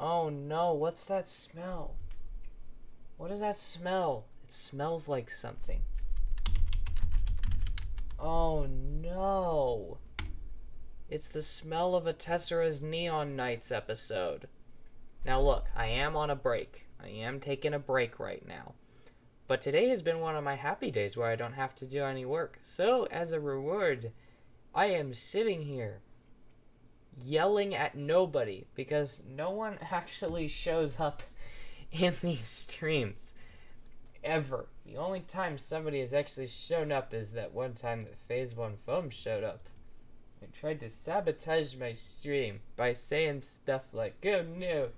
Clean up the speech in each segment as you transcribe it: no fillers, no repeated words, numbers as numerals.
Oh no, what's that smell? What does that smell? It smells like something. Oh no. It's the smell of a Tessera's Neon Nights episode. Now look, I am on a break. I am taking a break right now. But today has been one of my happy days where I don't have to do any work. So, as a reward, I am sitting here yelling at nobody because no one actually shows up in these streams ever. The only time somebody has actually shown up is that one time that Phase 1 Foam showed up and tried to sabotage my stream by saying stuff like, oh no,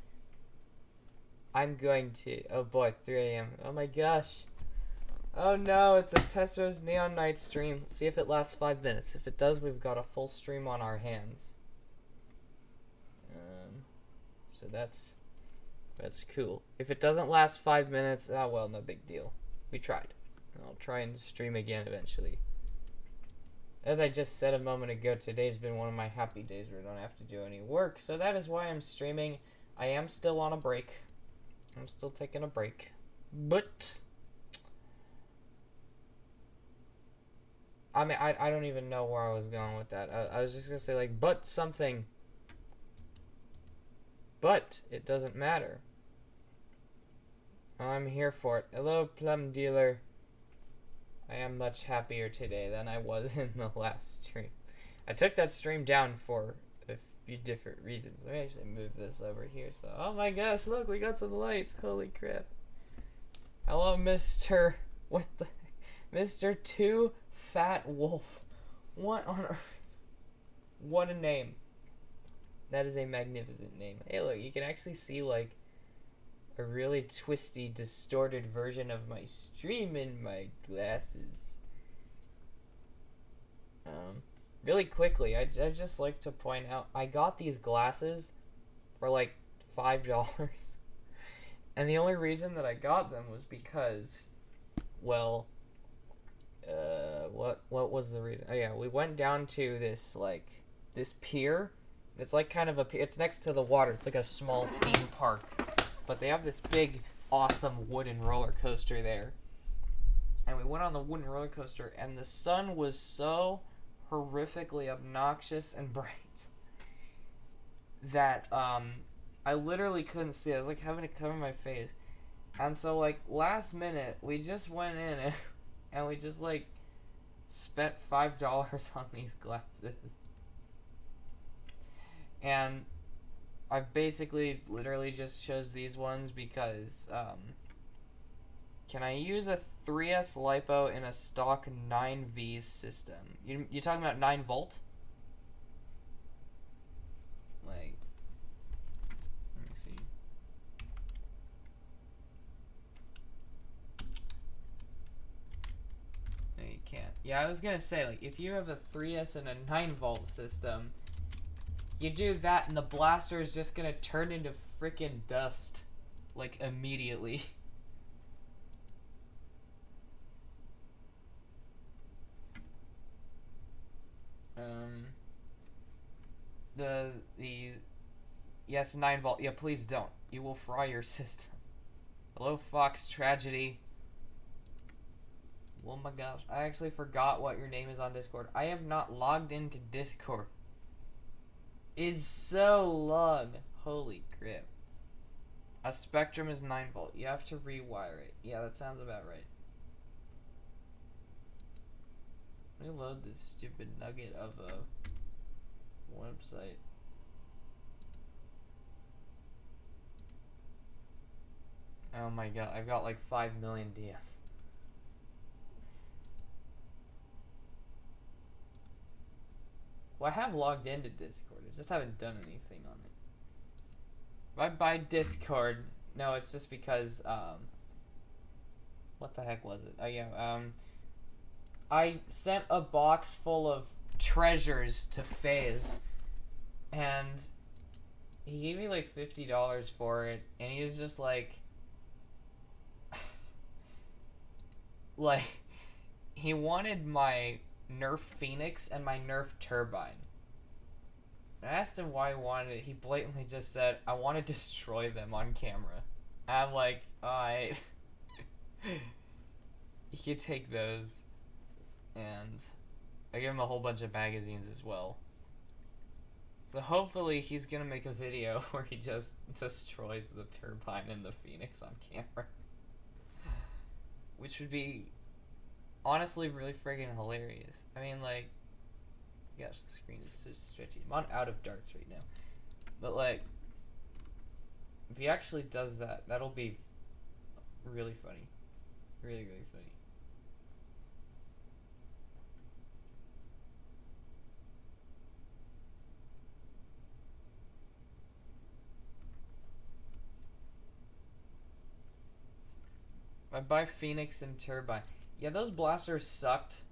I'm going to, oh boy, 3 a.m. Oh my gosh. Oh no, it's a Testro's Neon Night stream. Let's see if it lasts 5 minutes. If it does, we've got a full stream on our hands. So that's cool. If it doesn't last 5 minutes, oh well, no big deal. We tried. I'll try and stream again eventually. As I just said a moment ago, today's been one of my happy days where I don't have to do any work, so that is why I'm streaming. I am still on a break. I'm still taking a break. But I mean, I don't even know where I was going with that. I was just gonna say, like, but something. But it doesn't matter. I'm here for it. Hello, plum dealer. I am much happier today than I was in the last stream. I took that stream down for a few different reasons. Let me actually move this over here. So, oh my gosh, look, we got some lights. Holy crap. Hello, Mr. What the Mr. Two Fat Wolf. What on earth? What a name. That is a magnificent name. Hey, look, you can actually see, like, a really twisty, distorted version of my stream in my glasses. Really quickly, I'd just like to point out, I got these glasses for, like, $5. And the only reason that I got them was because, well, what was the reason? Oh yeah, we went down to this, like, this pier. It's like kind of a pier. It's next to the water. It's like a small theme park. But they have this big, awesome wooden roller coaster there. And we went on the wooden roller coaster, and the sun was so horrifically obnoxious and bright that I literally couldn't see it. I was like having to cover my face. And so, like, last minute, we just went in and we just, like, spent $5 on these glasses. And I basically literally just chose these ones because, can I use a 3S LiPo in a stock 9V system? You talking about 9 volt? Like, let me see. No, you can't. Yeah, I was gonna say, like, if you have a 3S and a 9 volt system, you do that and the blaster is just gonna turn into freaking dust. Like, immediately. Yes, 9 volt. Yeah, please don't. You will fry your system. Hello, Fox Tragedy. Oh my gosh. I actually forgot what your name is on Discord. I have not logged into Discord. It's so long. Holy crap. A Spectrum is 9 volt. You have to rewire it. Yeah, that sounds about right. Let me load this stupid nugget of a website. Oh my god, I've got like 5 million DMs. Well, I have logged into Discord. I just haven't done anything on it. If I buy Discord, no, it's just because, what the heck was it? Oh yeah, I sent a box full of treasures to FaZe, and he gave me like $50 for it, and he was just like, he wanted my Nerf Phoenix and my Nerf Turbine. I asked him why he wanted it. He blatantly just said, I want to destroy them on camera. I'm like, alright. You can take those. And I gave him a whole bunch of magazines as well. So hopefully he's gonna make a video where he just destroys the turbine and the Phoenix on camera. Which would be honestly really friggin' hilarious. I mean, like, gosh, the screen is so stretchy. I'm on out of darts right now. But, like, if he actually does that, that'll be really funny. Really, really funny. I buy Phoenix and Turbine. Yeah, those blasters sucked.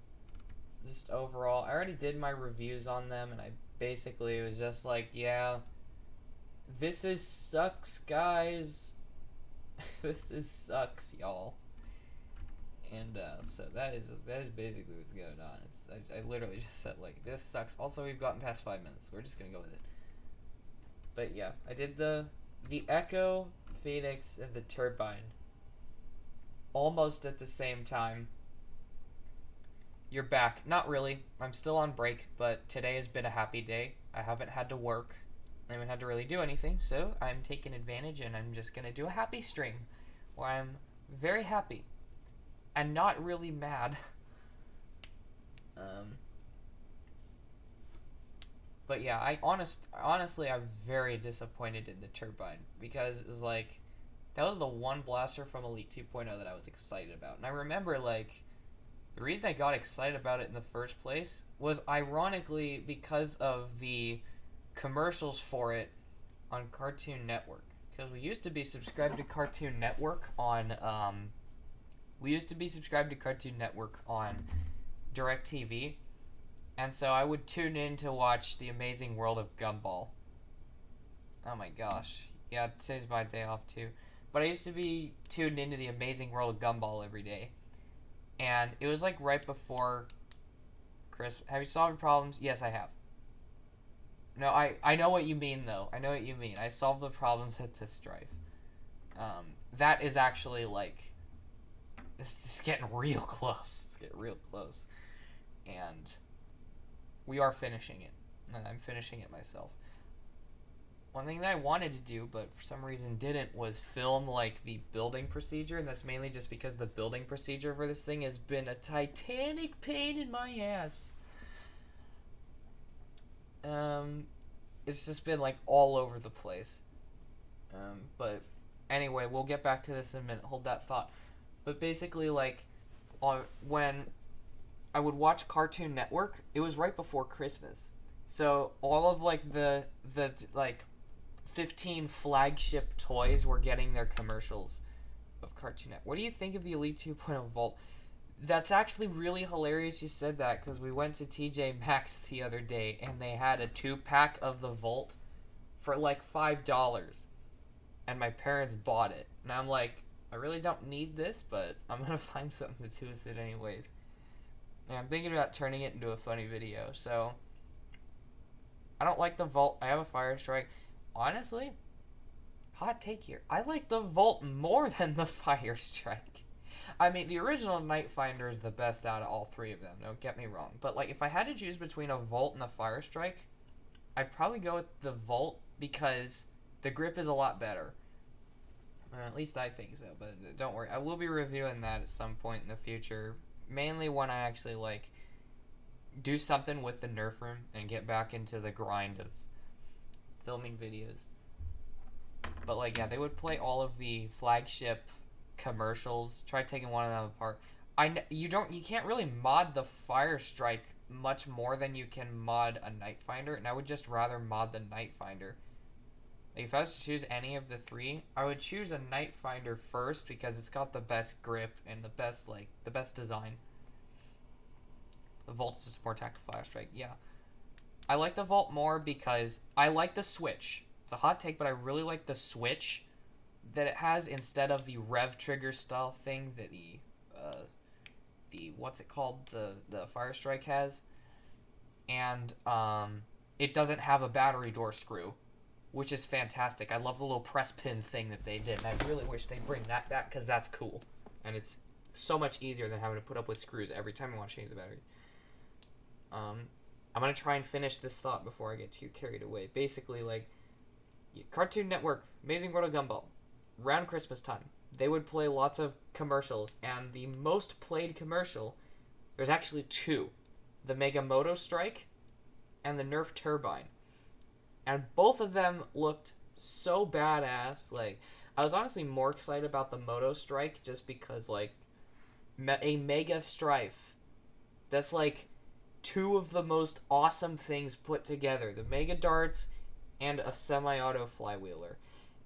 Just overall. I already did my reviews on them, and I basically was just like, yeah, this is sucks, guys. This is sucks, y'all. And so that is basically what's going on. I literally just said, like, this sucks. Also, we've gotten past 5 minutes. So we're just gonna go with it. But yeah, I did the Echo, Phoenix, and the Turbine almost at the same time. You're back. Not really. I'm still on break, but today has been a happy day. I haven't had to work. I haven't had to really do anything, so I'm taking advantage, and I'm just gonna do a happy stream where I'm very happy and not really mad. But yeah, honestly, I'm very disappointed in the Turbine because it was like, that was the one blaster from Elite 2.0 that I was excited about. And I remember, like, the reason I got excited about it in the first place was ironically because of the commercials for it on Cartoon Network. Because we used to be subscribed to Cartoon Network on, DirecTV. And so I would tune in to watch The Amazing World of Gumball. Oh my gosh. Yeah, today's my day off too. But I used to be tuned into The Amazing World of Gumball every day. And it was like right before Christmas. Have you solved your problems? Yes, I have. No, I know what you mean, though. I know what you mean. I solved the problems at this strife. That is actually, like, it's getting real close. It's getting real close. And we are finishing it. I'm finishing it myself. One thing that I wanted to do, but for some reason didn't, was film, like, the building procedure, and that's mainly just because the building procedure for this thing has been a titanic pain in my ass. It's just been, like, all over the place. But anyway, we'll get back to this in a minute. Hold that thought. But basically, like, when I would watch Cartoon Network, it was right before Christmas. So all of, like, the like, 15 flagship toys were getting their commercials of Cartoon Network. What do you think of the Elite 2.0 Vault? That's actually really hilarious you said that, because we went to TJ Maxx the other day, and they had a 2-pack of the Vault for, like, $5. And my parents bought it. And I'm like, I really don't need this, but I'm going to find something to do with it anyways. And I'm thinking about turning it into a funny video, so I don't like the Vault. I have a Fire Strike. Honestly, hot take here, I like the Vault more than the Fire Strike. I mean, the original Night Finder is the best out of all three of them, don't get me wrong. But, like, if I had to choose between a Vault and a Fire Strike, I'd probably go with the Vault because the grip is a lot better. At least I think so, but don't worry. I will be reviewing that at some point in the future. Mainly when I actually, like, do something with the Nerf room and get back into the grind of filming videos. But, like, yeah, they would play all of the flagship commercials. Try taking one of them apart. You can't really mod the Fire Strike much more than you can mod a Night Finder, and I would just rather mod the Night Finder. Like, if I was to choose any of the three, I would choose a Night Finder first because it's got the best grip and the best design. The Vault's just more tactical Fire Strike, yeah. I like the Vault more because I like the switch. It's a hot take, but I really like the switch that it has instead of the rev trigger style thing that the what's it called, the Fire Strike has. And it doesn't have a battery door screw, which is fantastic. I love the little press pin thing that they did, and I really wish they bring that back because that's cool. And it's so much easier than having to put up with screws every time I want to change the batteries. I'm going to try and finish this thought before I get too carried away. Basically, like, Cartoon Network, Amazing World of Gumball, around Christmas time, they would play lots of commercials, and the most played commercial, there's actually two. The Megamoto Strike and the Nerf Turbine. And both of them looked so badass. Like, I was honestly more excited about the Moto Strike just because, like, a Mega Strife, that's like two of the most awesome things put together. The Mega Darts and a semi-auto flywheeler.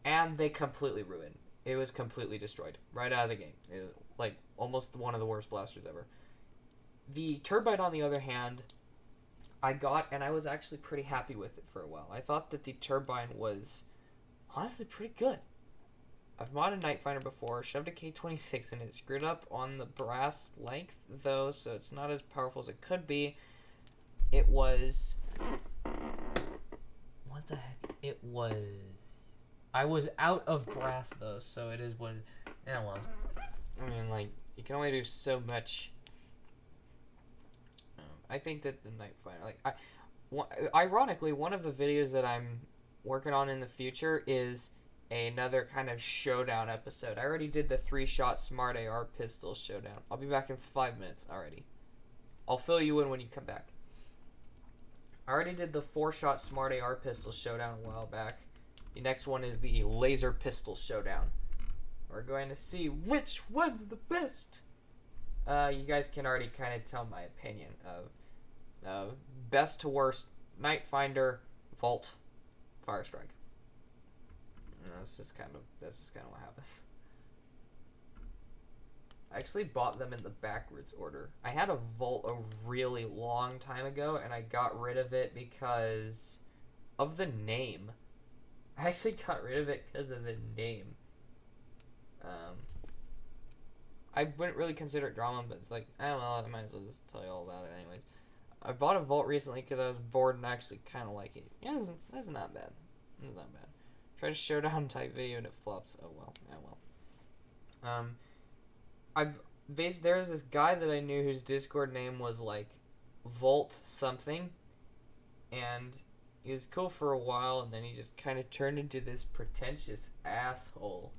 And they completely ruined. It was completely destroyed right out of the game. It was, like, almost one of the worst blasters ever. The Turbine, on the other hand, I got, and I was actually pretty happy with it for a while. I thought that the Turbine was honestly pretty good. I've modded Night Finder before, shoved a K26 in it, screwed up on the brass length, though, so it's not as powerful as it could be. It was... What the heck? It was... I was out of brass, though, so it is what... Yeah, well... I mean, like, you can only do so much... I think that the Night Finder... Like, ironically, one of the videos that I'm working on in the future is another kind of showdown episode. I already did the 3-shot Smart AR pistol showdown. I'll be back in 5 minutes already. I'll fill you in when you come back. I already did the 4-shot Smart AR pistol showdown a while back. The next one is the laser pistol showdown. We're going to see which one's the best. You guys can already kind of tell my opinion of best to worst: Night Finder, Vault, Fire Strike. That's just kind of what happens. I actually bought them in the backwards order. I had a Vault a really long time ago, and I got rid of it because of the name. I actually got rid of it because of the name. I wouldn't really consider it drama, but it's like, I don't know, I might as well just tell you all about it anyways. I bought a Vault recently because I was bored and actually kind of like it. Yeah, that's not bad. It's not bad. Tried a showdown type video and it flops. Oh well. Yeah, well. There's this guy that I knew whose Discord name was like Volt something, and he was cool for a while, and then he just kind of turned into this pretentious asshole,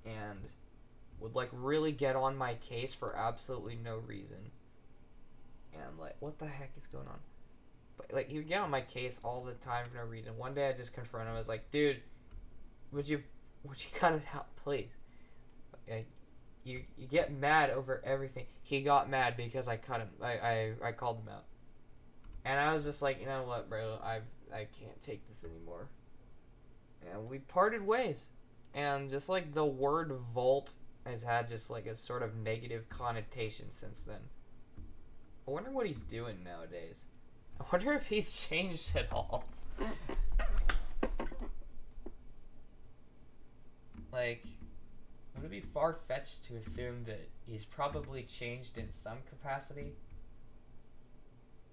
and would like really get on my case for absolutely no reason. And I'm like, what the heck is going on? But like, he would get on my case all the time for no reason. One day I just confronted him. I was like, dude, would you cut it out, please? Like, you get mad over everything. He got mad because I cut him. I called him out. And I was just like, you know what, bro? I can't take this anymore. And we parted ways. And just like the word Volt has had just like a sort of negative connotation since then. I wonder what he's doing nowadays. I wonder if he's changed at all. Like, would it be far-fetched to assume that he's probably changed in some capacity?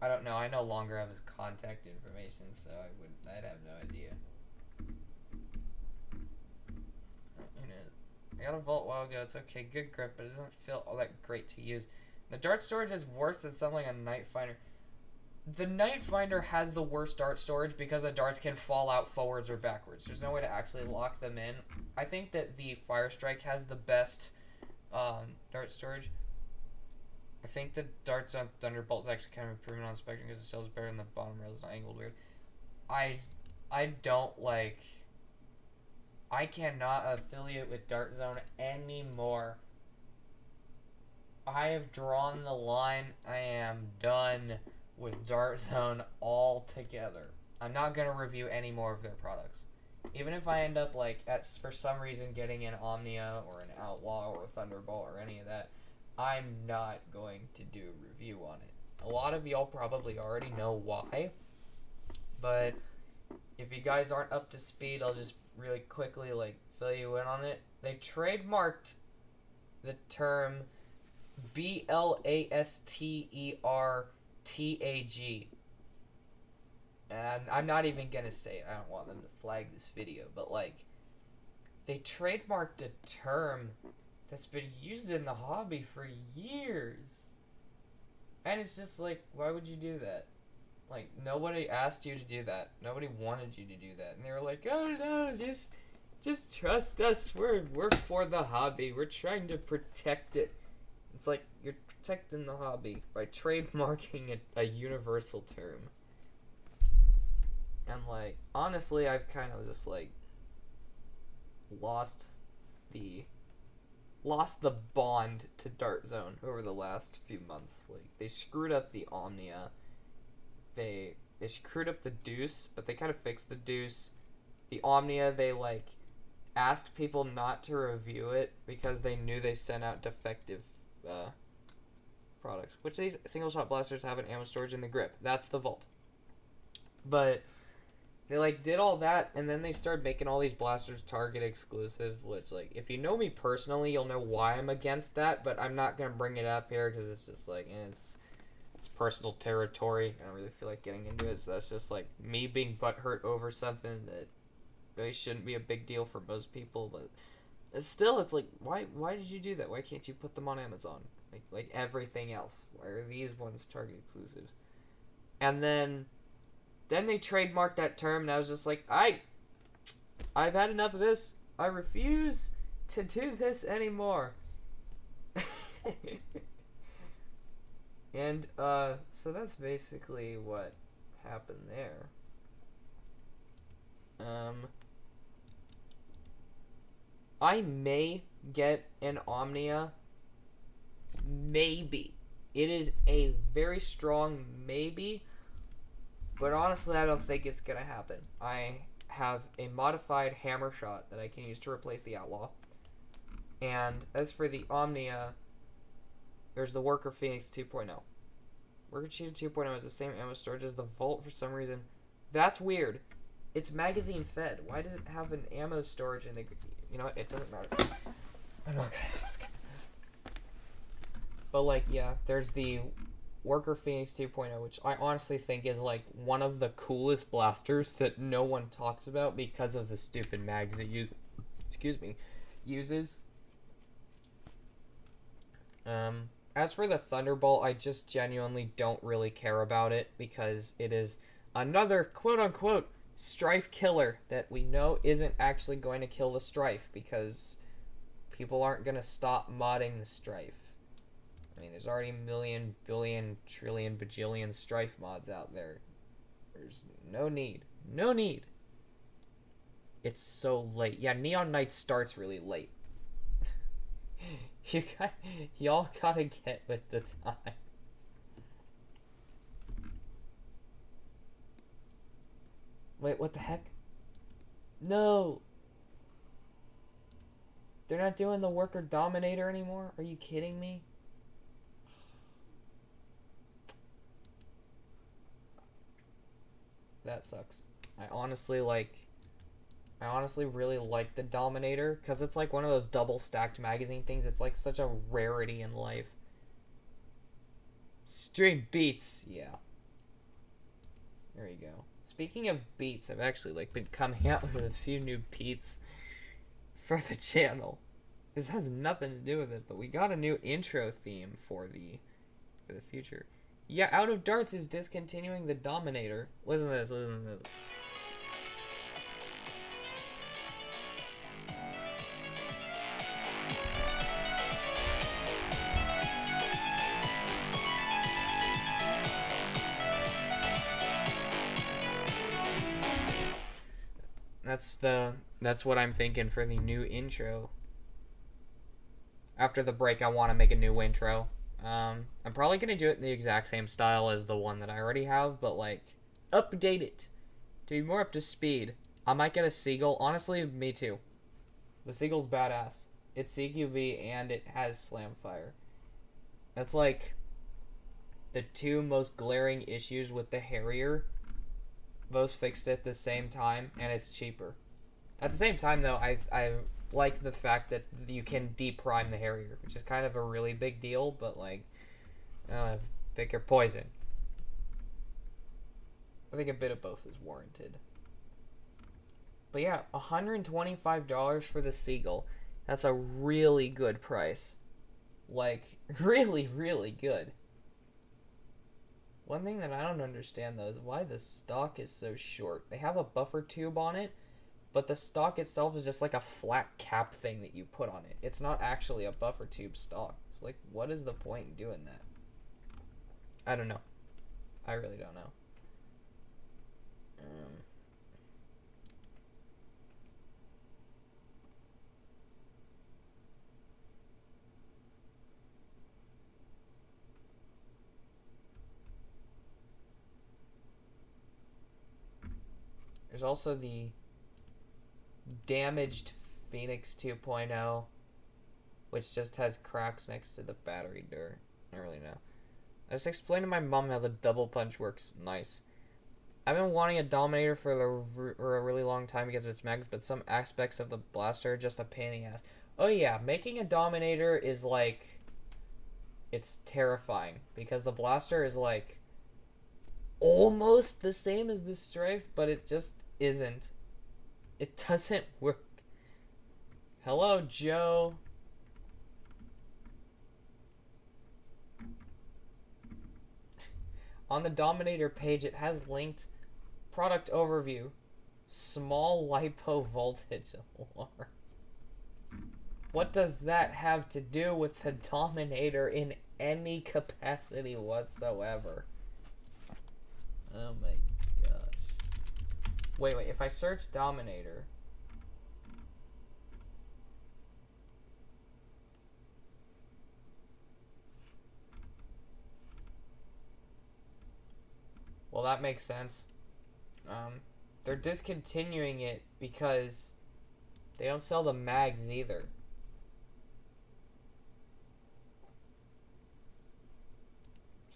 I don't know. I no longer have his contact information, so I'd have no idea. Who knows? I got a Vault a while ago. It's okay. Good grip, but it doesn't feel all that great to use. The dart storage is worse than something like a Night Finder. The Night Finder has the worst dart storage because the darts can fall out forwards or backwards. There's no way to actually lock them in. I think that the Fire Strike has the best dart storage. I think the darts on Thunderbolt's actually kind of improvement on Spectrum because the cell's better than the bottom rail is not angled weird. I don't like... I cannot affiliate with Dart Zone anymore. I have drawn the line. I am done with Dart Zone altogether. I'm not going to review any more of their products. Even if I end up, like, for some reason getting an Omnia or an Outlaw or a Thunderbolt or any of that, I'm not going to do a review on it. A lot of y'all probably already know why, but if you guys aren't up to speed, I'll just really quickly, like, fill you in on it. They trademarked the term BLASTERTAG. and I'm not even gonna say it. I don't want them to flag this video, but like, they trademarked a term that's been used in the hobby for years. And it's just like, why would you do that? Like, nobody asked you to do that. Nobody wanted you to do that. And they were like, oh no, just trust us. We're for the hobby. We're trying to protect it. It's like, you're protecting the hobby by trademarking a universal term. And like, honestly, I've kind of just like lost the bond to Dart Zone over the last few months. Like, they screwed up the Omnia. They screwed up the Deuce, but they kind of fixed the Deuce. The Omnia, they like asked people not to review it because they knew they sent out defective products. Which these single shot blasters have an ammo storage in the grip. That's the Vault. But they like did all that, and then they started making all these blasters Target exclusive, which like, if you know me personally, you'll know why I'm against that, but I'm not gonna bring it up here because it's just like, it's personal territory. I don't really feel like getting into it, so that's just like me being butthurt over something that really shouldn't be a big deal for most people. But still, it's like, why did you do that? Why can't you put them on Amazon like everything else? Why are these ones Target exclusives? And then they trademarked that term, and I was just like, I've had enough of this. I refuse to do this anymore. And so that's basically what happened there. I may get an Omnia. Maybe. It is a very strong maybe. But honestly, I don't think it's gonna happen. I have a modified hammer shot that I can use to replace the Outlaw. And as for the Omnia, there's the Worker Phoenix 2.0. Worker Cheetah 2.0 has the same ammo storage as the Vault for some reason. That's weird. It's magazine fed. Why does it have an ammo storage in the... You know what? It doesn't matter. I'm not gonna ask. But like, yeah, there's the Worker Phoenix 2.0, which I honestly think is like one of the coolest blasters that no one talks about because of the stupid mags it uses. As for the Thunderbolt, I just genuinely don't really care about it because it is another quote-unquote Strife killer that we know isn't actually going to kill the Strife because people aren't going to stop modding the Strife. I mean, there's already million, billion, trillion, bajillion Strife mods out there. There's no need. No need. It's so late. Yeah, Neon Night starts really late. Y'all gotta get with the times. Wait, what the heck? No! They're not doing the Worker Dominator anymore? Are you kidding me? That sucks. I honestly really like the Dominator because it's like one of those double stacked magazine things. It's like such a rarity in life. Stream beats, yeah. There you go. Speaking of beats, I've actually like been coming out with a few new beats for the channel. This has nothing to do with it, but we got a new intro theme for the future. Yeah, Out of Darts is discontinuing the Dominator. Listen to this, listen to this. That's what I'm thinking for the new intro. After the break, I want to make a new intro. I'm probably gonna do it in the exact same style as the one that I already have, but like update it to be more up to speed. I might get a Seagull. Honestly, me too. The Seagull's badass. It's CQB and it has slam fire. That's like the two most glaring issues with the Harrier. Both fixed at the same time, and it's cheaper. At the same time, though, I like the fact that you can deprime the Harrier, which is kind of a really big deal, but like, pick your poison. I think a bit of both is warranted. But yeah, $125 for the Seagull. That's a really good price. Like, really, really good. One thing that I don't understand, though, is why the stock is so short. They have a buffer tube on it, but the stock itself is just like a flat cap thing that you put on it. It's not actually a buffer tube stock. So, like, what is the point in doing that? I don't know. I really don't know. There's also the damaged Phoenix 2.0, which just has cracks next to the battery door. I don't really know. I just explained to my mom how the double punch works. Nice. I've been wanting a Dominator for a really long time because of its mags, but some aspects of the blaster are just a pain in the ass. Oh yeah, making a Dominator is like... It's terrifying, because the blaster is like... almost the same as the Strife, but it just isn't. It doesn't work. Hello, Joe. On the Dominator page, it has linked product overview, small lipo voltage alarm. What does that have to do with the Dominator in any capacity whatsoever? Oh my gosh. Wait, if I search Dominator... Well, that makes sense. They're discontinuing it because they don't sell the mags either.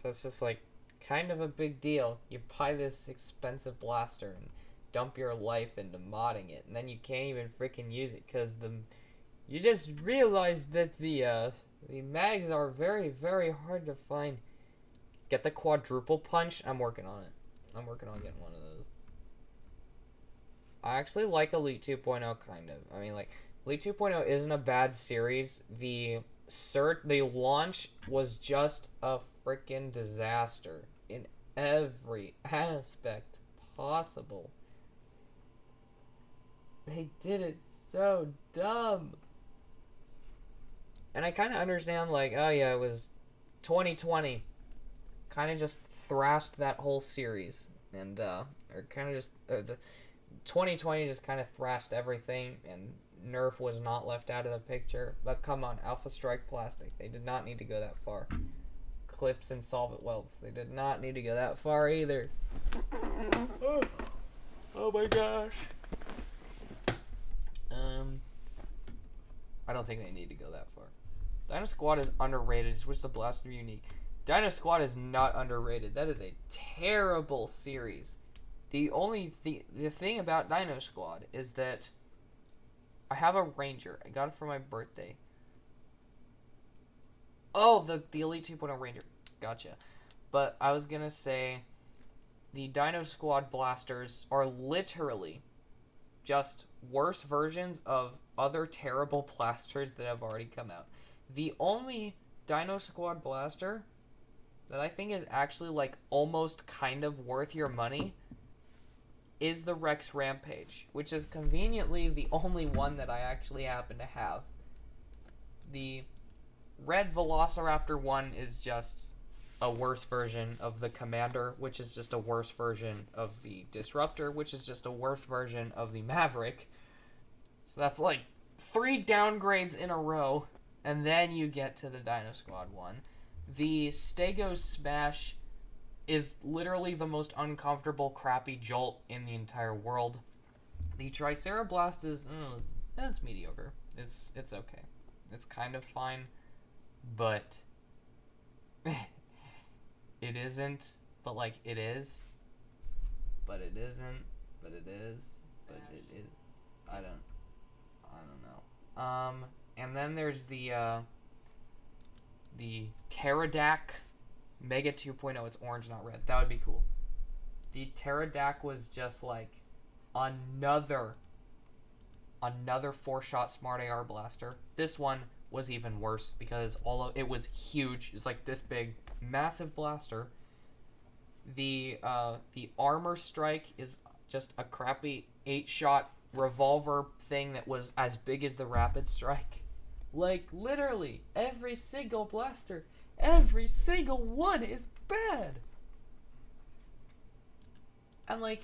So it's just like kind of a big deal. You buy this expensive blaster and dump your life into modding it, and then you can't even freaking use it because you just realized that the mags are very, very hard to find. Get the quadruple punch. I'm working on it. I'm working on getting one of those. I actually like Elite 2.0 kind of. I mean, like, Elite 2.0 isn't a bad series. The launch was just a freaking disaster in every aspect possible. They did it so dumb. And I kind of understand, like, oh yeah, it was 2020. Kind of just thrashed that whole series. And, or kind of just, the 2020 just kind of thrashed everything, and Nerf was not left out of the picture. But come on, Alpha Strike Plastic. They did not need to go that far. Clips and solvent welds. They did not need to go that far either. Oh my gosh. I don't think they need to go that far. Dino Squad is underrated. Switch the blaster unique. Dino Squad is not underrated. That is a terrible series. The thing about Dino Squad is that I have a Ranger. I got it for my birthday. Oh, the Elite 2.0 Ranger. Gotcha. But I was gonna say the Dino Squad blasters are literally just worse versions of other terrible blasters that have already come out. The only Dino Squad blaster that I think is actually like almost kind of worth your money is the Rex Rampage, which is conveniently the only one that I actually happen to have. The Red Velociraptor 1 is just a worse version of the Commander, which is just a worse version of the Disruptor, which is just a worse version of the Maverick. So that's like 3 downgrades in a row, and then you get to the Dino Squad 1. The Stego Smash is literally the most uncomfortable, crappy jolt in the entire world. The Tricera Blast is, it's mediocre. It's okay. It's kind of fine, but it isn't. But like it is. But it isn't. But it is. But it is. I don't know. And then there's the Pterodac Mega 2.0. It's orange, not red. That would be cool. The Pterodac was just like another 4-shot smart AR blaster. This one was even worse because it was huge. It's like this big, massive blaster. The armor strike is just a crappy 8-shot revolver thing that was as big as the rapid strike. Like literally every single blaster, every single one is bad. And like,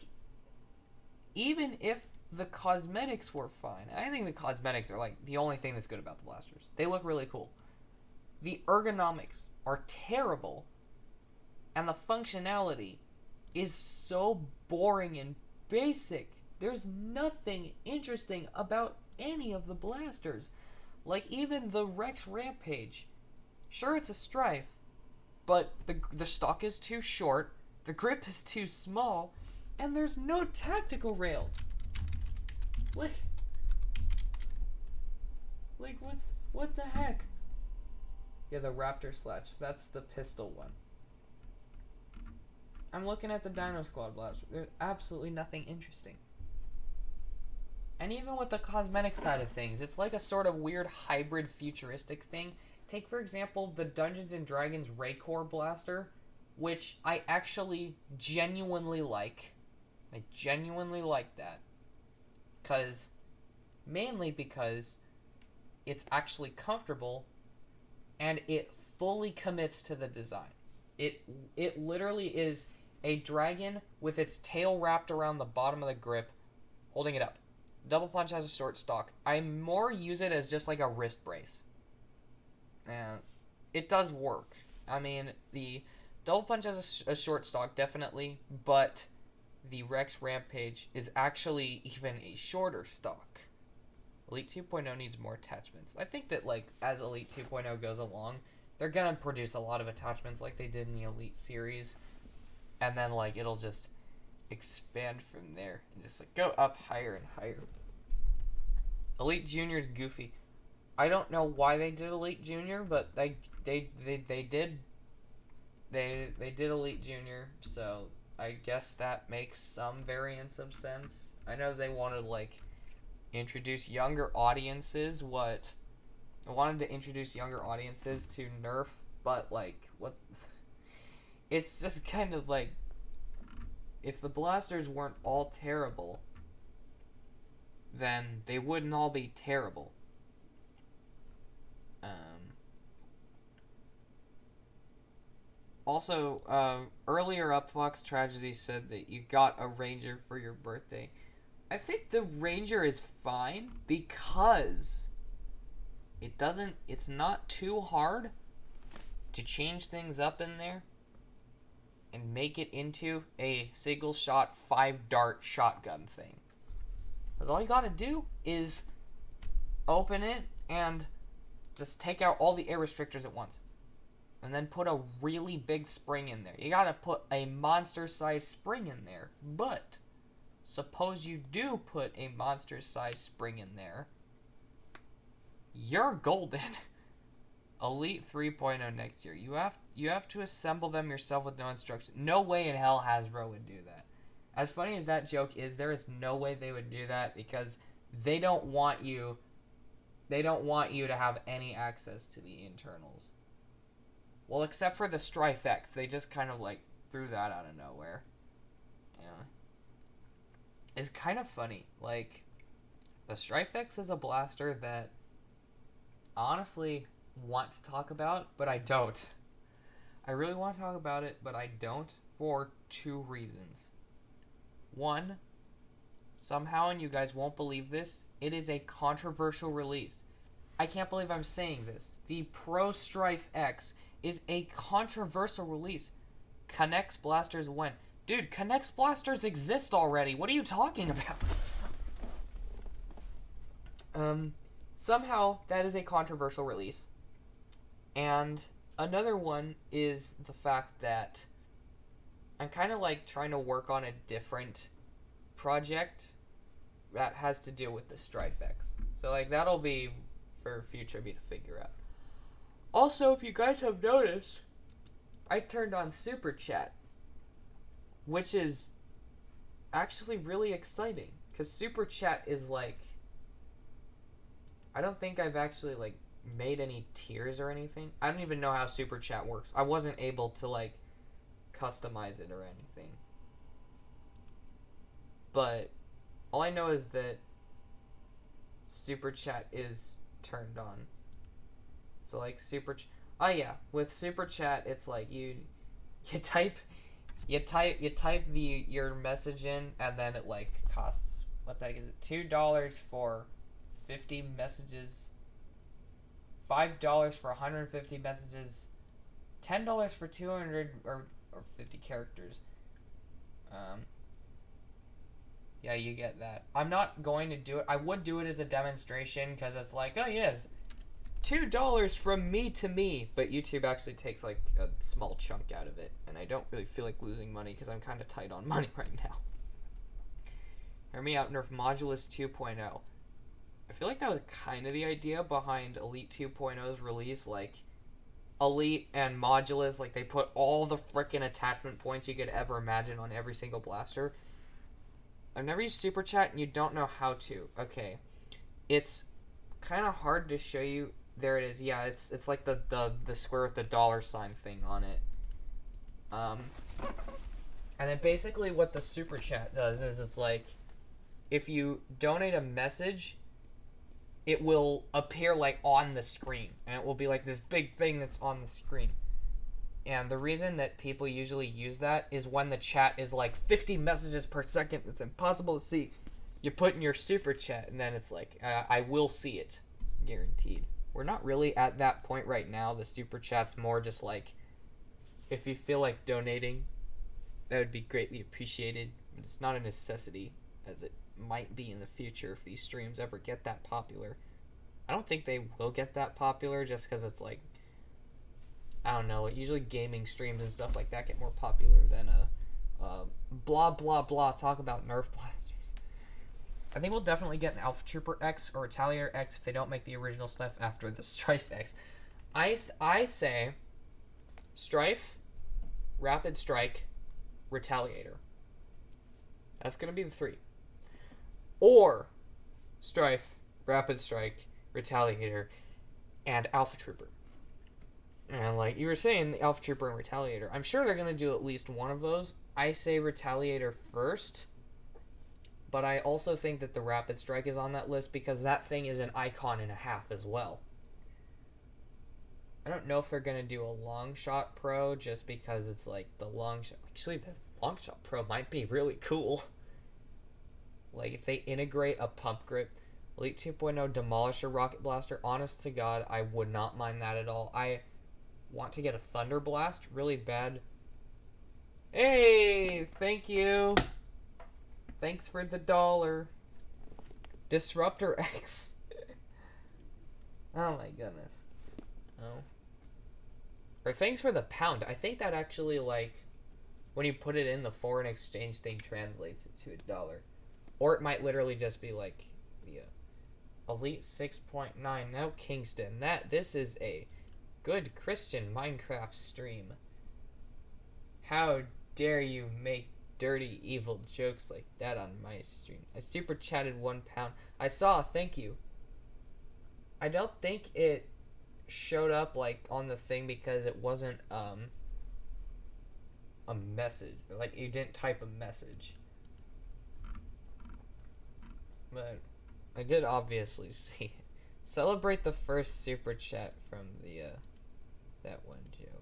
even if the cosmetics were fine, I think the cosmetics are like the only thing that's good about the blasters. They look really cool. The ergonomics are terrible, and the functionality is so boring and basic. There's nothing interesting about any of the blasters. Like even the Rex Rampage. Sure, it's a Strife, but the stock is too short, the grip is too small, and there's no tactical rails. Like what the heck? Yeah, the Raptor Sledge. That's the pistol one. I'm looking at the Dino Squad blaster. There's absolutely nothing interesting. And even with the cosmetic side of things, it's like a sort of weird hybrid futuristic thing. Take, for example, the Dungeons & Dragons Raycore blaster, which I actually genuinely like. I genuinely like that. Mainly because it's actually comfortable and it fully commits to the design. It literally is a dragon with its tail wrapped around the bottom of the grip, holding it up. Double Punch has a short stock. I more use it as just like a wrist brace. And it does work. I mean, the Double Punch has a short stock, definitely, but the Rex Rampage is actually even a shorter stock. Elite 2.0 needs more attachments. I think that, like, as Elite 2.0 goes along, they're gonna produce a lot of attachments like they did in the Elite series. And then, like, it'll just expand from there and just, like, go up higher and higher. Elite Junior's goofy. I don't know why they did Elite Junior, but they did Elite Junior, so I guess that makes some variance of sense. I know they wanted to, like, introduce younger audiences. I wanted to introduce younger audiences to Nerf, but, like, what? It's just kind of like, if the blasters weren't all terrible, then they wouldn't all be terrible. Also, earlier Upfox Tragedy said that you got a Ranger for your birthday. I think the Ranger is fine because it's not too hard to change things up in there and make it into a single shot 5-dart shotgun thing. Because all you gotta do is open it and just take out all the air restrictors at once. And then put a really big spring in there. You gotta put a monster-sized spring in there. But suppose you do put a monster-sized spring in there, you're golden. Elite 3.0 next year. You have to assemble them yourself with no instruction. No way in hell Hasbro would do that. As funny as that joke is, there is no way they would do that because they don't want you to have any access to the internals. Well, except for the Strife X. They just kind of, like, threw that out of nowhere. Yeah. It's kind of funny. Like, the Strife X is a blaster that I honestly want to talk about, but I don't. I really want to talk about it, but I don't for 2 reasons. One, somehow, and you guys won't believe this, it is a controversial release. I can't believe I'm saying this. The Pro Strife X is a controversial release. Connects blasters when? Dude, Connects blasters exist already. What are you talking about? Somehow that is a controversial release. And another one is the fact that I'm kind of like trying to work on a different project that has to do with the Strife X. So like that'll be for future me to figure out. Also, if you guys have noticed, I turned on Super Chat, which is actually really exciting. Because Super Chat is like... I don't think I've actually, like, made any tiers or anything. I don't even know how Super Chat works. I wasn't able to, like, customize it or anything. But all I know is that Super Chat is turned on. So, like, oh yeah, with Super Chat, it's like you type your message in, and then it like costs, what the heck is it, $2 for 50 messages, $5 for 150 messages, $10 for 200 or 50 characters. Yeah, you get that. I'm not going to do it. I would do it as a demonstration because it's like, oh yeah, $2 from me to me, but YouTube actually takes like a small chunk out of it, and I don't really feel like losing money because I'm kind of tight on money right now. Hear me out, Nerf Modulus 2.0. I feel like that was kind of the idea behind Elite 2.0's release, like Elite and Modulus, like they put all the frickin' attachment points you could ever imagine on every single blaster. I've never used Super Chat and you don't know how to. Okay. It's kind of hard to show you. There it is. Yeah, it's like the square with the $sign thing on it. And then basically what the Super Chat does is it's like if you donate a message, it will appear like on the screen, and it will be like this big thing that's on the screen. And the reason that people usually use that is when the chat is like 50 messages per second. It's impossible to see. You put in your Super Chat, and then it's like, I will see it. Guaranteed. We're not really at that point right now. The Super Chat's more just like, if you feel like donating, that would be greatly appreciated. But it's not a necessity, as it might be in the future if these streams ever get that popular. I don't think they will get that popular just because it's like, I don't know, usually gaming streams and stuff like that get more popular than blah blah blah talk about Nerf blasters. I think we'll definitely get an Alpha Trooper X or Retaliator X if they don't make the original stuff after the Strife X. I say Strife, Rapid Strike, Retaliator. That's gonna be the three. Or Strife, Rapid Strike, Retaliator, and Alpha Trooper. And like you were saying, the Alpha Trooper and Retaliator. I'm sure they're going to do at least one of those. I say Retaliator first. But I also think that the Rapid Strike is on that list because that thing is an icon and a half as well. I don't know if they're going to do a Long Shot Pro just because it's like the Long Shot. Actually, the Long Shot Pro might be really cool. Like if they integrate a pump grip. Elite 2.0 Demolisher Rocket Blaster. Honest to God, I would not mind that at all. I want to get a Thunder Blast really bad. Hey, thank you. Thanks for the $1. Disruptor X. Oh my goodness. Oh. Or thanks for the £1. I think that actually, like, when you put it in, the foreign exchange thing translates it to $1. Or it might literally just be like the Elite 6.9. Now Kingston. This is a good Christian Minecraft stream. How dare you make dirty, evil jokes like that on my stream? I super chatted £1. I saw, thank you. I don't think it showed up like on the thing because it wasn't a message. Like you didn't type a message. But I did obviously see it. Celebrate the first super chat from the that one, Joe.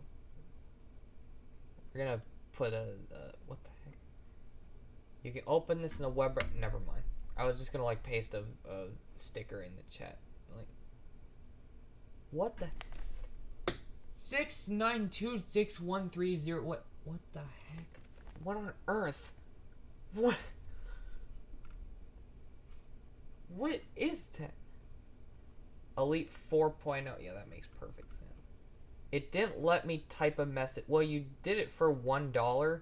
We're gonna put a what the heck? You can open this in the web. Never mind. I was just gonna like paste a sticker in the chat. Like, what the 6926130? What the heck? What on earth? What? What is that? Elite 4.0. Yeah, that makes perfect sense. It didn't let me type a message. Well, you did it for $1.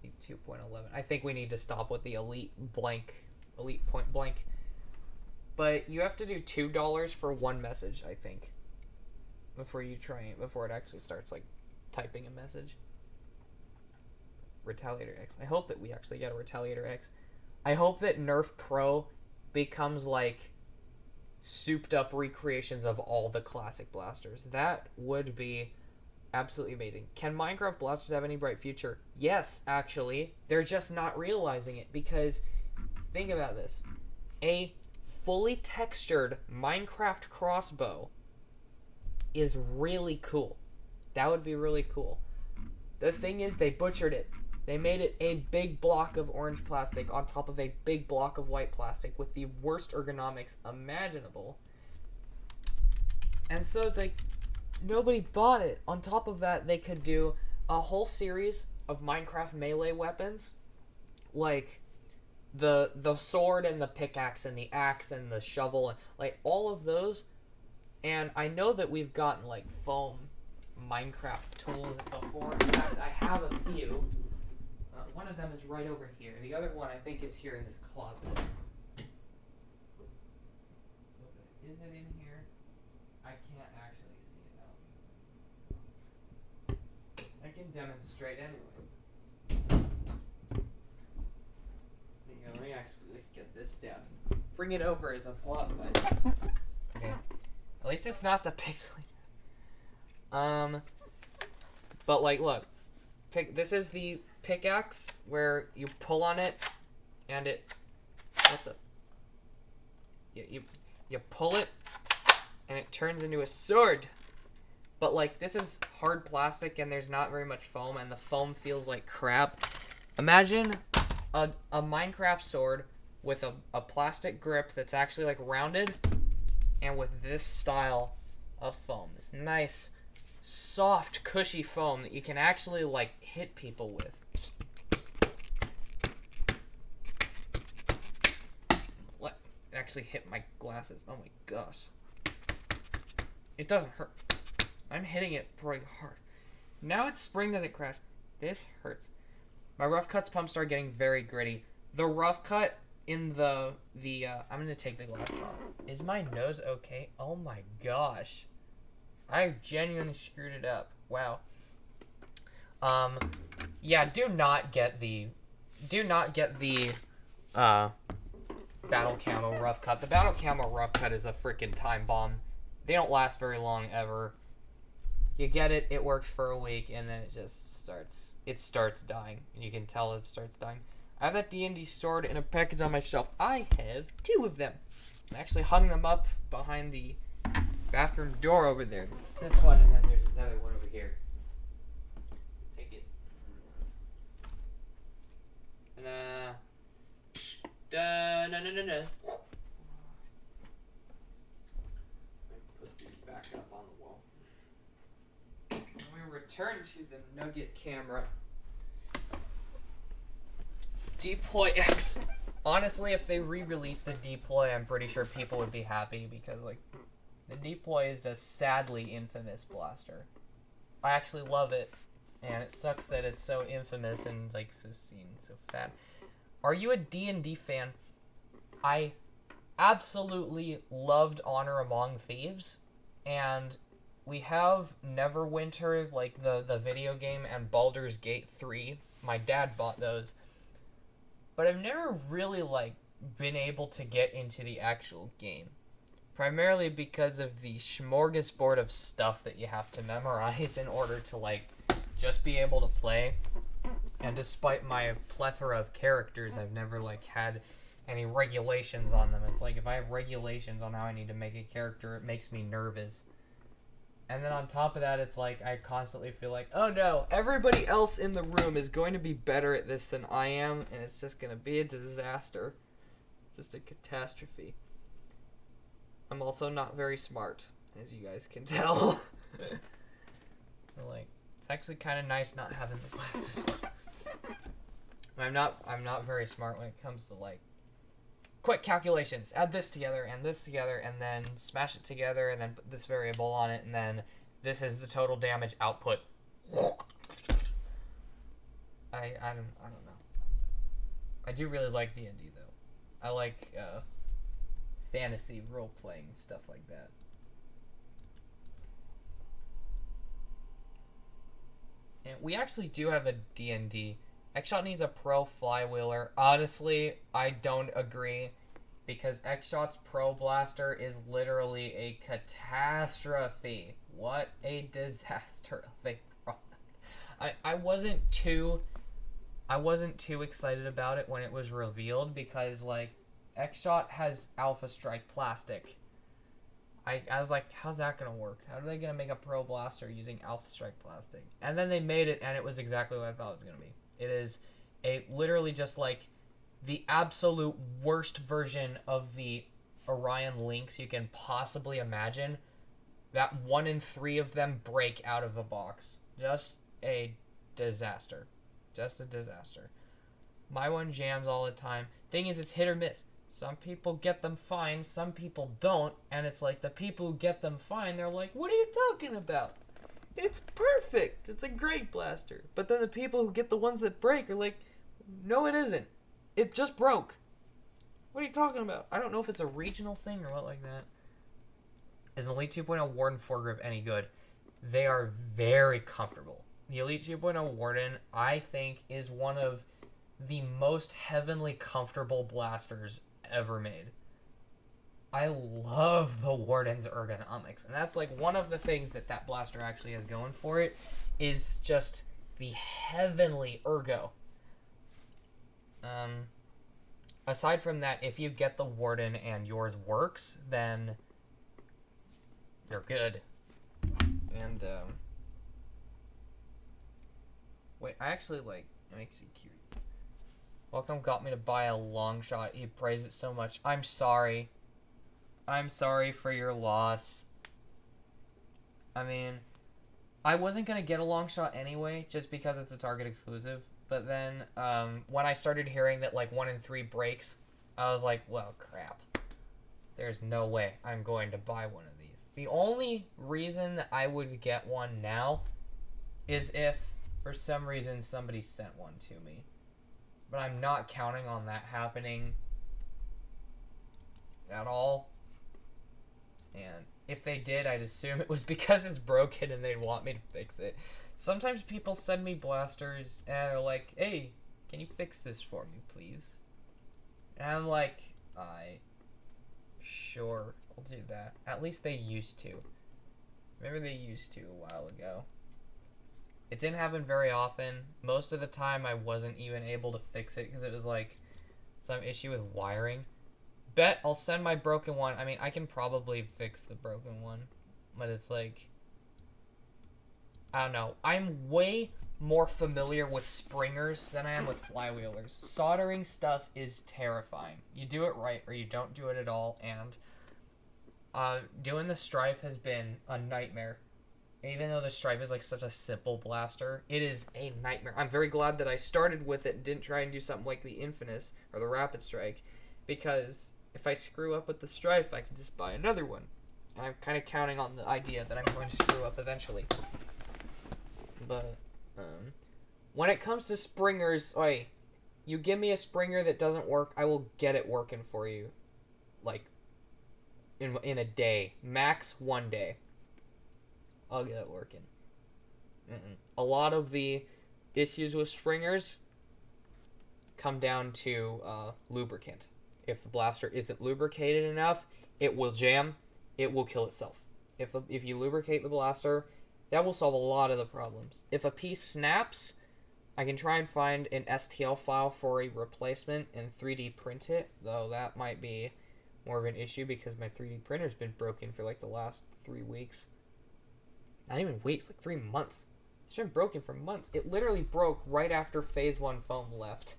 Elite 2.11. I think we need to stop with the Elite blank. Elite point blank. But you have to do $2 for one message, I think. Before it actually starts, like, typing a message. Retaliator X. I hope that we actually get a Retaliator X. I hope that Nerf Pro becomes like souped up recreations of all the classic blasters. That would be absolutely amazing. Can Minecraft blasters have any bright future? Yes, actually. They're just not realizing it because think about this. A fully textured Minecraft crossbow is really cool. That would be really cool. The thing is, they butchered it. They made it a big block of orange plastic on top of a big block of white plastic with the worst ergonomics imaginable. And so nobody bought it. On top of that, they could do a whole series of Minecraft melee weapons, like the sword and the pickaxe and the axe and the shovel and like all of those. And I know that we've gotten like foam Minecraft tools before. I have a few. One of them is right over here. The other one I think is here in this closet. Is it in here? I can't actually see it now. I can demonstrate anyway. Let me actually get this down. Bring it over as a plot device. Okay. At least it's not the pixel. But like, look. This is the pickaxe where you pull on it and it you pull it and it turns into a sword. But like, this is hard plastic and there's not very much foam and the foam feels like crap. Imagine a Minecraft sword with a plastic grip that's actually like rounded and with this style of foam. This nice soft cushy foam that you can actually like hit people with. What? It actually hit my glasses. Oh my gosh. It doesn't hurt. I'm hitting it pretty hard. Now its spring doesn't crash. This hurts. My rough cuts pumps are getting very gritty. The rough cut in the I'm gonna take the glass off. Is my nose okay? Oh my gosh. I genuinely screwed it up. Wow. Yeah, do not get the battle camo rough cut. The battle camo rough cut is a freaking time bomb. They don't last very long ever. You get it, it works for a week, and then it starts dying. And you can tell it starts dying. I have that D&D sword in a package on my shelf. I have 2 of them. I actually hung them up behind the bathroom door over there. This one, and then there's another one over here. Take it. Da-na-na-na-na. Put these back up on the wall. And we return to the Nugget camera. Deploy X. Honestly, if they re-released the Deploy, I'm pretty sure people would be happy because, like, the Deploy is a sadly infamous blaster. I actually love it, and it sucks that it's so infamous and, like, so seen, so fat. Are you a D&D fan? I absolutely loved Honor Among Thieves, and we have Neverwinter, like, the video game, and Baldur's Gate 3. My dad bought those. But I've never really, like, been able to get into the actual game. Primarily because of the smorgasbord of stuff that you have to memorize in order to, like, just be able to play. And despite my plethora of characters, I've never, like, had any regulations on them. It's like, if I have regulations on how I need to make a character, it makes me nervous. And then on top of that, it's like, I constantly feel like, oh no, everybody else in the room is going to be better at this than I am, and it's just going to be a disaster. Just a catastrophe. I'm also not very smart, as you guys can tell. Like, it's actually kind of nice not having the glasses on. I'm not very smart when it comes to, like, quick calculations. Add this together, and then smash it together, and then put this variable on it, and then this is the total damage output. I don't know. I do really like D&D, though. I like, fantasy role-playing, stuff like that. And we actually do have a D&D X-Shot needs a pro flywheeler. Honestly, I don't agree. Because X-Shot's Pro Blaster is literally a catastrophe. What a disaster of a product. I wasn't too excited about it when it was revealed because like X-Shot has Alpha Strike plastic. I was like, how's that gonna work? How are they gonna make a Pro Blaster using Alpha Strike plastic? And then they made it and it was exactly what I thought it was gonna be. It is a literally just like the absolute worst version of the Orion Lynx you can possibly imagine. That 1 in 3 of them break out of the box. Just a disaster. Just a disaster. My one jams all the time. Thing is, it's hit or miss. Some people get them fine, some people don't, and it's like the people who get them fine, they're like, what are you talking about? It's perfect. It's a great blaster. But then the people who get the ones that break are like, no, it isn't. It just broke. What are you talking about? I don't know if it's a regional thing or what like that. Is an Elite 2.0 Warden foregrip any good? They are very comfortable. The Elite 2.0 Warden, I think, is one of the most heavenly comfortable blasters ever made. I love the Warden's ergonomics. And that's like one of the things that blaster actually has going for it is just the heavenly ergo. Aside from that, if you get the Warden and yours works, then you're good. And, wait, I actually, like, it makes it cute. Welcome got me to buy a long shot. He praised it so much. I'm sorry. I'm sorry for your loss. I mean, I wasn't going to get a long shot anyway, just because it's a Target exclusive. But then, when I started hearing that, like, 1 in 3 breaks, I was like, well, crap. There's no way I'm going to buy one of these. The only reason that I would get one now is if, for some reason, somebody sent one to me. But I'm not counting on that happening at all. And if they did, I'd assume it was because it's broken and they'd want me to fix it. Sometimes people send me blasters and they're like, hey, can you fix this for me, please? And I'm like, sure, I'll do that. At least they used to. Remember they used to a while ago. It didn't happen very often. Most of the time I wasn't even able to fix it because it was like some issue with wiring. Bet I'll send my broken one. I mean, I can probably fix the broken one, but it's like, I don't know. I'm way more familiar with springers than I am with flywheelers. Soldering stuff is terrifying. You do it right or you don't do it at all, and doing the Strife has been a nightmare. Even though the Strife is like such a simple blaster, it is a nightmare. I'm very glad that I started with it and didn't try and do something like the Infinus or the Rapid Strike, because if I screw up with the Strife, I can just buy another one. And I'm kind of counting on the idea that I'm going to screw up eventually. But when it comes to springers, you give me a springer that doesn't work, I will get it working for you, like in a day, max 1 day. I'll get it working. A lot of the issues with springers come down to lubricant. If the blaster isn't lubricated enough, it will jam. It will kill itself. If you lubricate the blaster, that will solve a lot of the problems. If a piece snaps, I can try and find an STL file for a replacement and 3D print it, though that might be more of an issue because my 3D printer's been broken for like the last 3 weeks. Not even weeks, like 3 months. It's been broken for months. It literally broke right after Phase 1 foam left.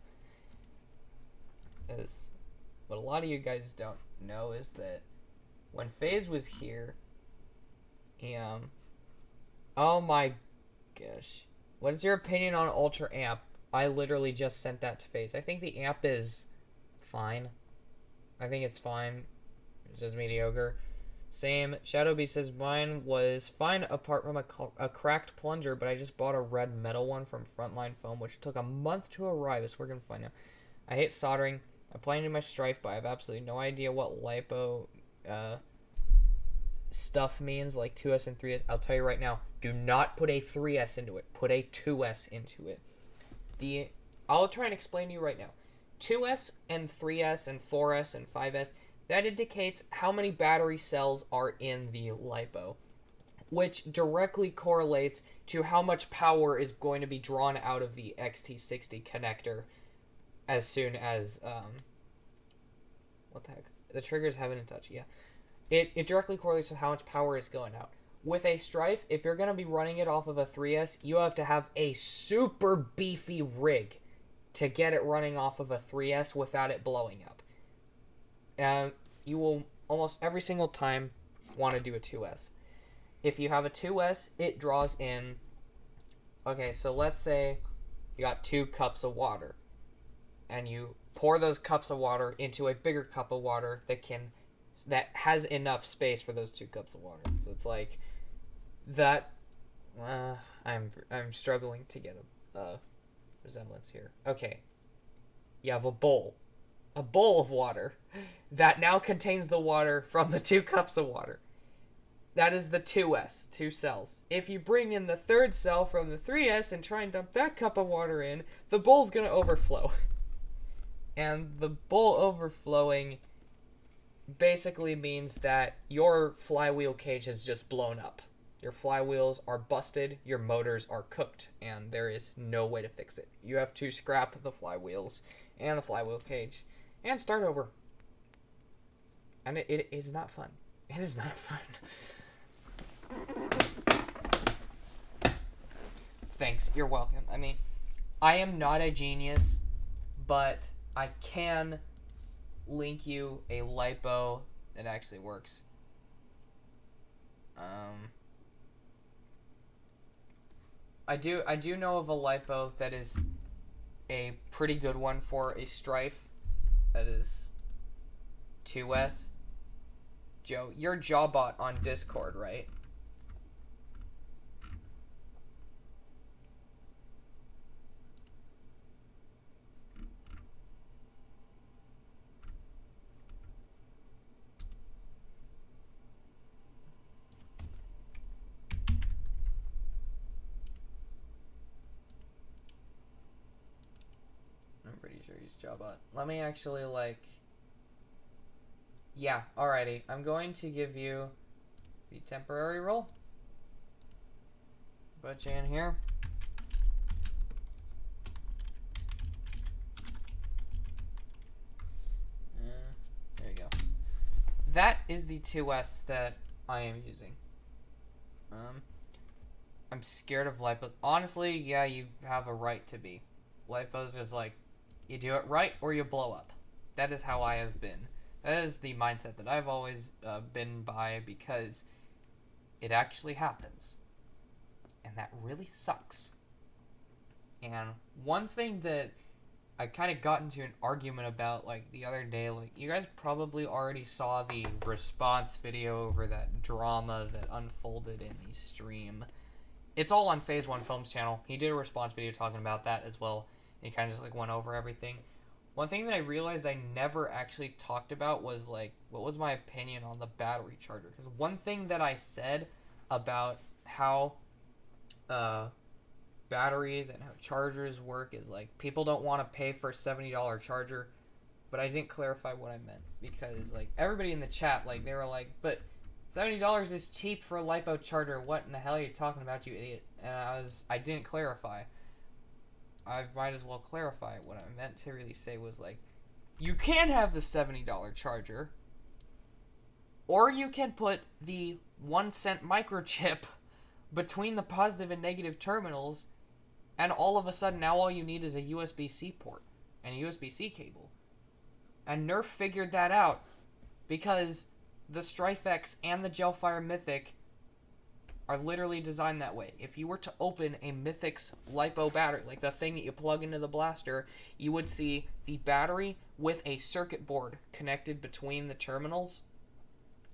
What a lot of you guys don't know is that when Phase was here, oh my gosh. What is your opinion on Ultra Amp? I literally just sent that to Phase. I think the amp is fine. I think it's fine. It's just mediocre. Same. Shadowbee says mine was fine apart from a cracked plunger, but I just bought a red metal one from Frontline Foam, which took a month to arrive. It's working fine now. I hate soldering. I plan to do my Strife, but I have absolutely no idea what lipo stuff means, like 2S and 3S. I'll tell you right now, do not put a 3S into it. Put a 2S into it. The I'll try and explain to you right now. 2S and 3S and 4S and 5S, that indicates how many battery cells are in the LiPo, which directly correlates to how much power is going to be drawn out of the XT60 connector as soon as, what the heck? The triggers haven't in touch, yeah. It directly correlates to how much power is going out. With a Strife, if you're going to be running it off of a 3S, you have to have a super beefy rig to get it running off of a 3S without it blowing up. And you will almost every single time want to do a 2S. If you have a 2S, it draws in... Okay, so let's say you got 2 cups of water. And you pour those cups of water into a bigger cup of water that has enough space for those 2 cups of water. So it's like that. I'm struggling to get a resemblance here. Okay, you have a bowl of water that now contains the water from the 2 cups of water. That is the 2S, 2 cells. If you bring in the 3rd cell from the 3S and try and dump that cup of water in, the bowl's gonna overflow. And the bowl overflowing basically means that your flywheel cage has just blown up. Your flywheels are busted, your motors are cooked, and there is no way to fix it. You have to scrap the flywheels and the flywheel cage and start over. And it is not fun. It is not fun. Thanks, you're welcome. I mean, I am not a genius, but I can link you a LiPo that actually works. I do know of a LiPo that is a pretty good one for a Strife. That is 2S. Joe, you're Jawbot on Discord, right? I'm pretty sure he's Jawbot. Let me actually, yeah, alrighty. I'm going to give you the temporary role. Put you in here. There you go. That is the 2S that I am using. I'm scared of LiPo. Honestly, yeah, you have a right to be. LiPo's is like, you do it right or you blow up. That is how I have been. That is the mindset that I've always been by, because it actually happens. And that really sucks. And one thing that I kind of got into an argument about, the other day, you guys probably already saw the response video over that drama that unfolded in the stream. It's all on Phase 1 Films channel. He did a response video talking about that as well. And he kind of just, went over everything. One thing that I realized I never actually talked about was, what was my opinion on the battery charger? Because one thing that I said about how batteries and how chargers work is, people don't want to pay for a $70 charger, but I didn't clarify what I meant. Because, everybody in the chat, they were like, but $70 is cheap for a LiPo charger. What in the hell are you talking about, you idiot? And I didn't clarify. I might as well clarify. What I meant to really say was, you can have the $70 charger, or you can put the 1-cent microchip between the positive and negative terminals, and all of a sudden now all you need is a USB-C port and a USB-C cable. And Nerf figured that out, because the Strife X and the Gelfire Mythic are literally designed that way. If you were to open a Mythic's LiPo battery, the thing that you plug into the blaster, you would see the battery with a circuit board connected between the terminals,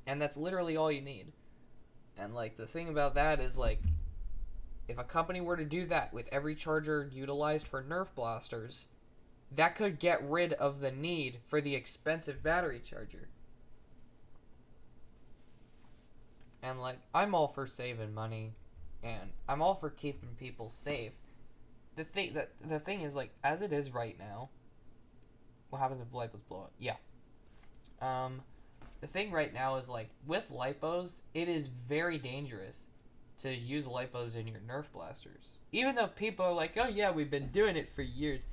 and that's literally all you need. And the thing about that is, if a company were to do that with every charger utilized for Nerf blasters, that could get rid of the need for the expensive battery charger. And I'm all for saving money, and I'm all for keeping people safe, the thing is, like, as it is right now, what happens if lipos blow up? Yeah. The thing right now is, like, with lipos, it is very dangerous to use lipos in your Nerf blasters. Even though people are like, oh yeah, we've been doing it for years,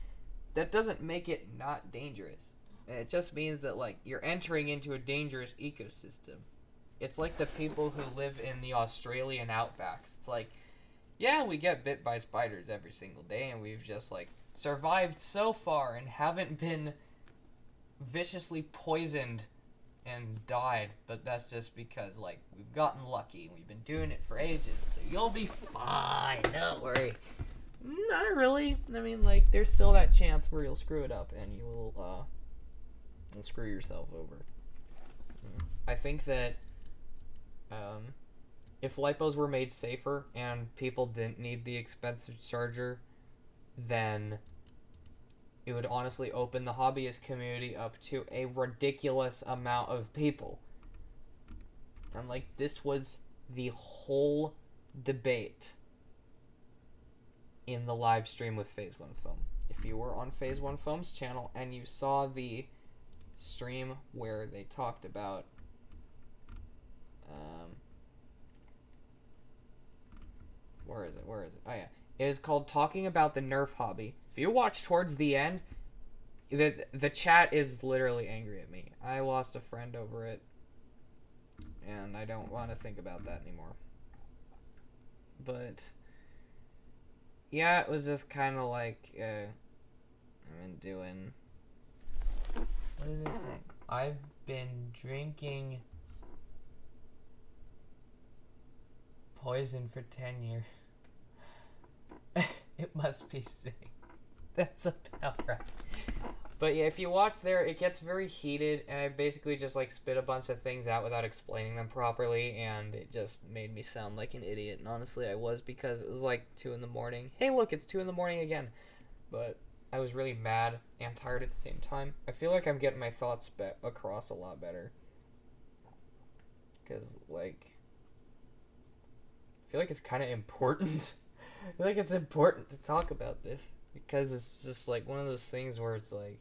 that doesn't make it not dangerous. It just means that, like, you're entering into a dangerous ecosystem. It's like the people who live in the Australian outbacks. It's like, yeah, we get bit by spiders every single day, and we've just, like, survived so far and haven't been viciously poisoned and died, but that's just because, like, we've gotten lucky and we've been doing it for ages, so you'll be fine, don't worry. Not really. I mean, like, there's still that chance where you'll screw it up and you'll screw yourself over. I think that if lipos were made safer and people didn't need the expensive charger, then it would honestly open the hobbyist community up to a ridiculous amount of people. And, like, this was the whole debate in the live stream with Phase 1 Foam. If you were on Phase 1 Foam's channel and you saw the stream where they talked about where is it? Oh yeah. It is called Talking About the Nerf Hobby. If you watch towards the end, the chat is literally angry at me. I lost a friend over it, and I don't want to think about that anymore. But yeah, it was just kind of like I've been doing. What is this thing? I've been drinking poison for 10 years. It must be sick. That's about right. But yeah, if you watch there, it gets very heated, and I basically just, like, spit a bunch of things out without explaining them properly, and it just made me sound like an idiot. And honestly, I was, because it was like 2 in the morning. Hey, look, it's 2 in the morning again. But I was really mad and tired at the same time. I feel like I'm getting my thoughts across a lot better. Because, like, I feel like it's kind of important. I feel like it's important to talk about this. Because it's just, like, one of those things where it's, like,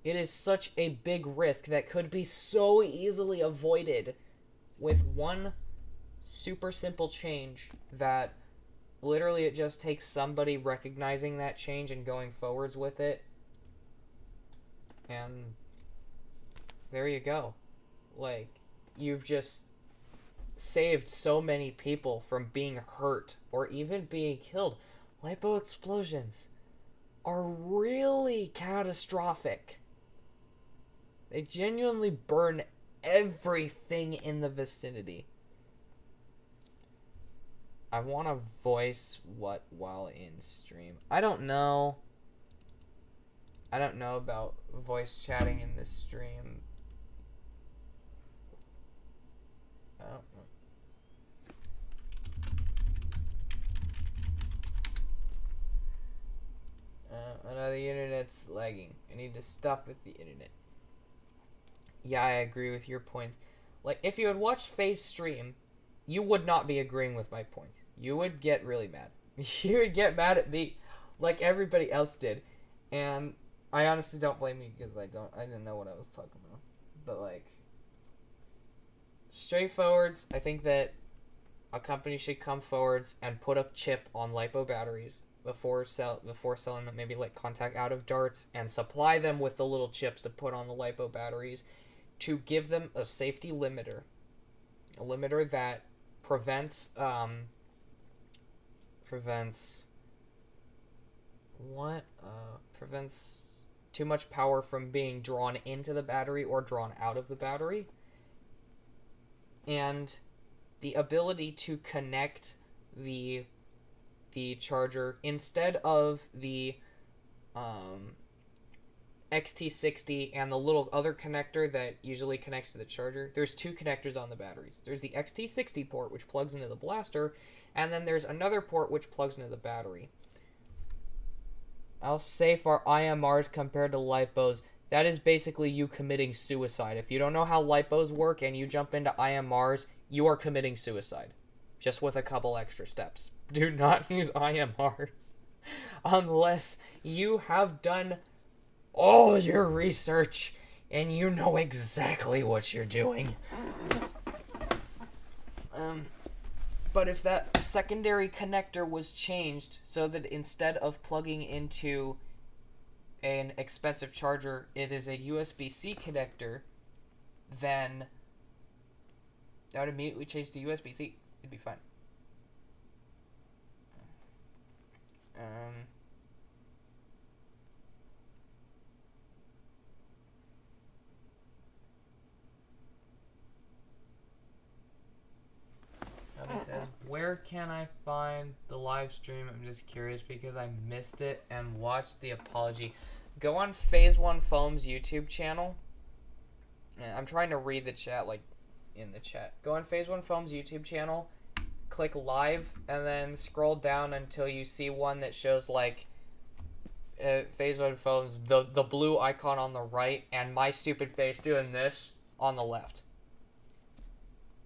it is such a big risk that could be so easily avoided with one super simple change that literally it just takes somebody recognizing that change and going forwards with it. And there you go. Like, you've just saved so many people from being hurt or even being killed. Lipo explosions are really catastrophic. They genuinely burn everything in the vicinity. I want to voice what while in stream. I don't know. I don't know about voice chatting in this stream. I don't know. No, the internet's lagging. I need to stop with the internet. Yeah, I agree with your points. Like, if you had watched Faye's stream, you would not be agreeing with my points. You would get really mad. You would get mad at me like everybody else did. And I honestly don't blame you because I didn't know what I was talking about. But, like, straightforwards, I think that a company should come forwards and put a chip on LiPo batteries before selling them, maybe like contact out of darts, and supply them with the little chips to put on the LiPo batteries to give them a safety limiter. A limiter that prevents too much power from being drawn into the battery or drawn out of the battery. And the ability to connect the charger instead of the XT60 and the little other connector that usually connects to the charger. There's 2 connectors on the batteries. There's the XT60 port, which plugs into the blaster, and then there's another port which plugs into the battery. How safe are IMRs compared to LiPos? That is basically you committing suicide. If you don't know how LiPos work and you jump into IMRs, you are committing suicide. Just with a couple extra steps. Do not use IMRs. unless you have done all your research and you know exactly what you're doing. But if that secondary connector was changed so that instead of plugging into an expensive charger, it is a USB-C connector, then that would immediately change to USB-C. It'd be fine. Says, where can I find the live stream? I'm just curious because I missed it and watched the apology. Go on Phase 1 Foam's YouTube channel. I'm trying to read the chat, like, in the chat. Go on Phase 1 Foam's YouTube channel, click live, and then scroll down until you see one that shows, like, Phase 1 Foam's, the blue icon on the right, and my stupid face doing this on the left.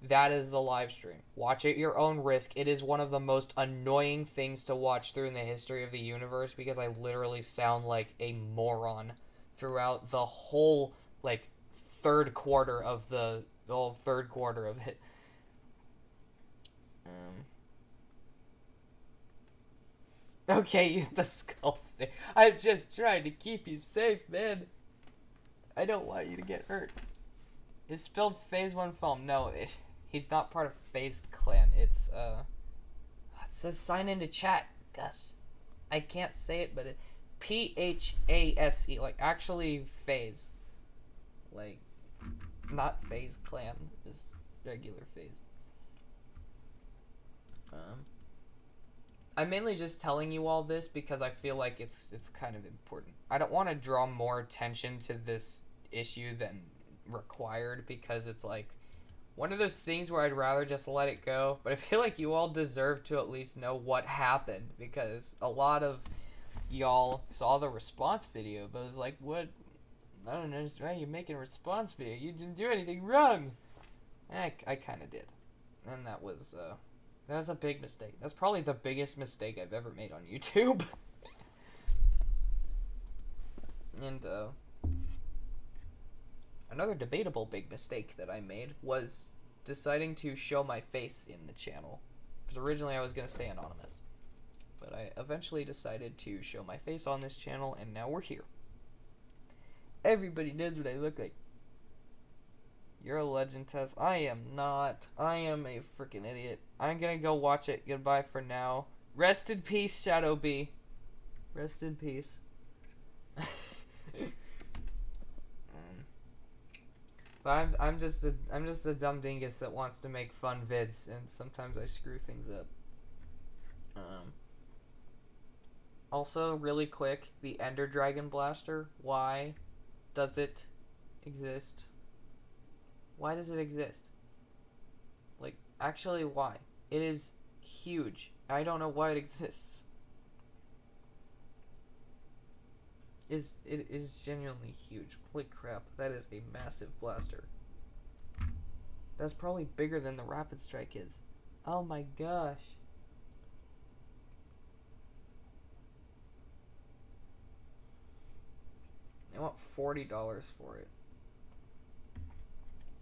That is the live stream. Watch at your own risk. It is one of the most annoying things to watch through in the history of the universe because I literally sound like a moron throughout the whole, like, third quarter of the whole third quarter of it. Okay, the skull thing. I'm just trying to keep you safe, man. I don't want you to get hurt. It's spelled Phase 1 Foam. No, he's not part of FaZe Clan. It says sign into chat. Gus. I can't say it, but it PHASE, like actually FaZe. Like not FaZe Clan, just regular FaZe. I'm mainly just telling you all this because I feel like it's kind of important. I don't want to draw more attention to this issue than required because it's like one of those things where I'd rather just let it go, but I feel like you all deserve to at least know what happened because a lot of y'all saw the response video but it was like, what? I don't understand, you're making a response video, you didn't do anything wrong. I kind of did, and that was a big mistake. That's probably the biggest mistake I've ever made on YouTube. And another debatable big mistake that I made was deciding to show my face in the channel. Because originally I was going to stay anonymous. But I eventually decided to show my face on this channel, and now we're here. Everybody knows what I look like. You're a legend, Tess. I am not. I am a freaking idiot. I'm going to go watch it. Goodbye for now. Rest in peace, Shadow B. Rest in peace. But I'm just a dumb dingus that wants to make fun vids, and sometimes I screw things up. Also, really quick, the Ender Dragon Blaster. Why does it exist? Why does it exist? Like, actually, why? It is huge. I don't know why it exists. It is genuinely huge. Holy crap, that is a massive blaster. That's probably bigger than the Rapid Strike is. Oh my gosh. I want $40 for it.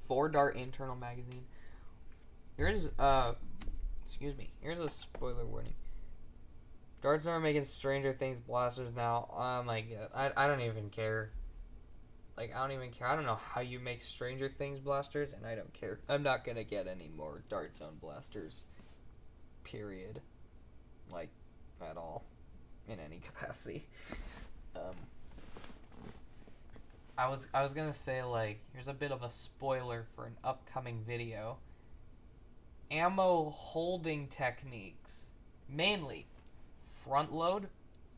4-dart internal magazine. Here's excuse me. Here's a spoiler warning. Darts are making Stranger Things blasters now. Oh my god. I don't even care. Like, I don't even care. I don't know how you make Stranger Things blasters, and I don't care. I'm not gonna get any more Dart Zone blasters. Period. Like, at all. In any capacity. I was gonna say, like, here's a bit of a spoiler for an upcoming video. Ammo holding techniques. Mainly front load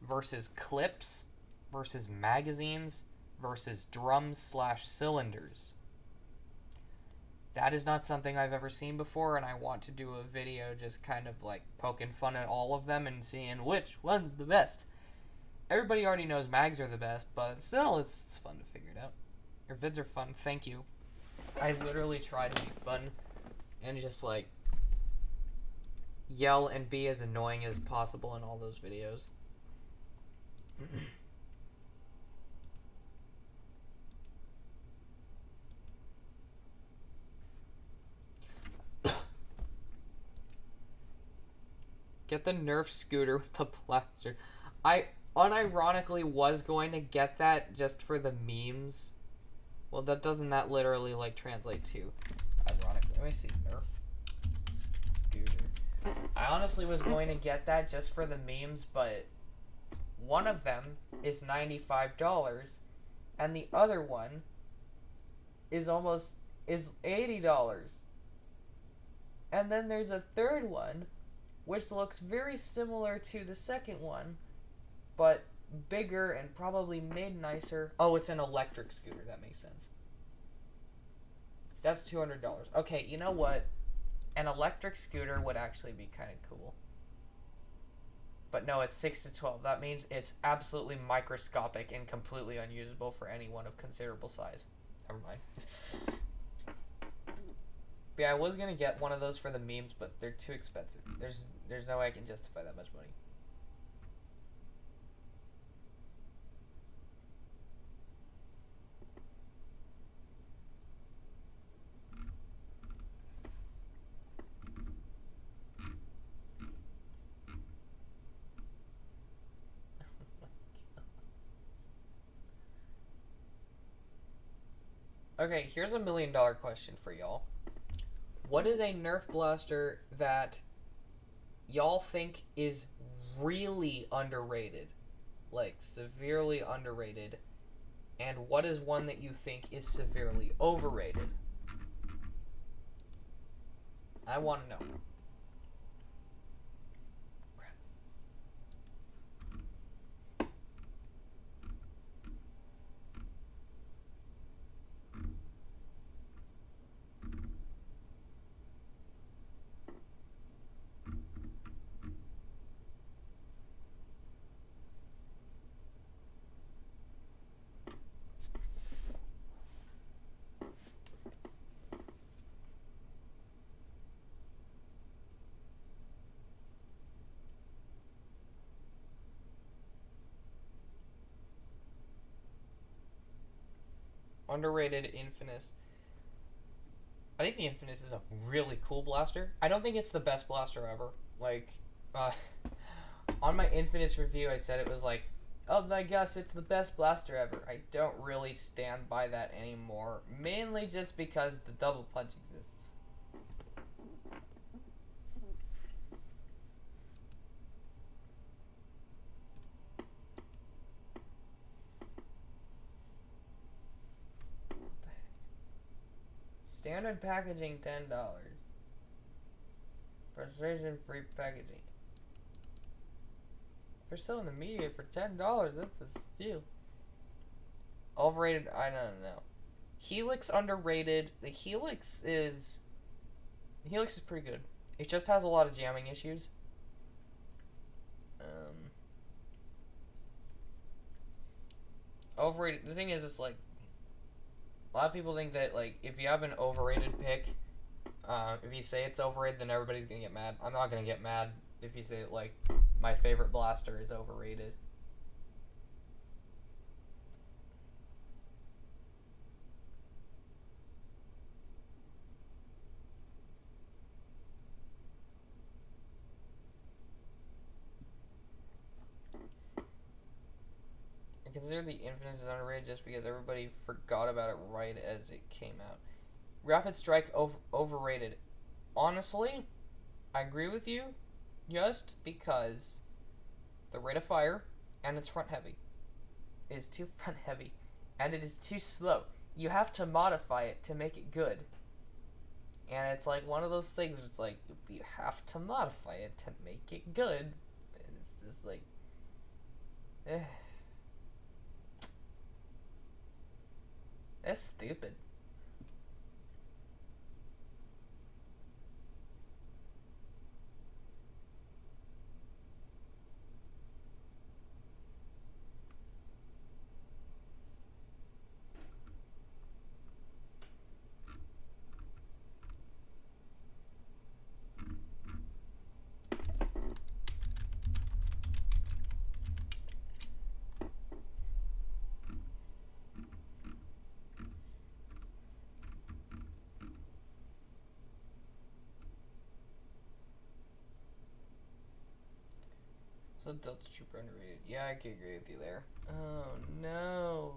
versus clips versus magazines versus drums/cylinders. That is not something I've ever seen before, and I want to do a video just kind of like poking fun at all of them and seeing which one's the best. Everybody already knows mags are the best, but still, it's fun to figure it out. Your vids are fun. Thank you. I literally try to be fun and just, like, yell and be as annoying as possible in all those videos. Get the Nerf scooter with the blaster. I unironically was going to get that just for the memes. Well, doesn't that literally like translate to ironically? Let me see. Nerf scooter. I honestly was going to get that just for the memes, but one of them is $95 and the other one is $80. And then there's a third one which looks very similar to the second one, but bigger and probably made nicer. Oh, it's an electric scooter. That makes sense. That's $200. Okay, you know what? An electric scooter would actually be kind of cool. But no, it's 6 to 12. That means it's absolutely microscopic and completely unusable for anyone of considerable size. Never mind. But yeah, I was gonna get one of those for the memes, but they're too expensive. There's no way I can justify that much money. Okay, here's $1 million question for y'all. What is a Nerf blaster that y'all think is really underrated? Like, severely underrated. And what is one that you think is severely overrated? I want to know. Underrated Infinus. I think the Infinus is a really cool blaster. I don't think it's the best blaster ever. Like, on my Infinus review, I said it was like, oh my gosh, it's the best blaster ever. I don't really stand by that anymore. Mainly just because the double punch exists. Standard packaging, $10. Frustration-free packaging. If you're selling the media for $10, that's a steal. Overrated, I don't know. Helix underrated. The Helix is pretty good. It just has a lot of jamming issues. Overrated. The thing is, it's like a lot of people think that like if you have an overrated pick, if you say it's overrated, then everybody's gonna get mad. I'm not gonna get mad if you say like my favorite blaster is overrated. I consider the Infinite is underrated just because everybody forgot about it right as it came out. Rapid Strike overrated. Honestly, I agree with you just because the rate of fire and it's front heavy. It is too front heavy and it is too slow. You have to modify it to make it good. And it's like one of those things where it's like you have to modify it to make it good. And it's just like that's stupid. The Delta Trooper underrated. Yeah, I can agree with you there. Oh no.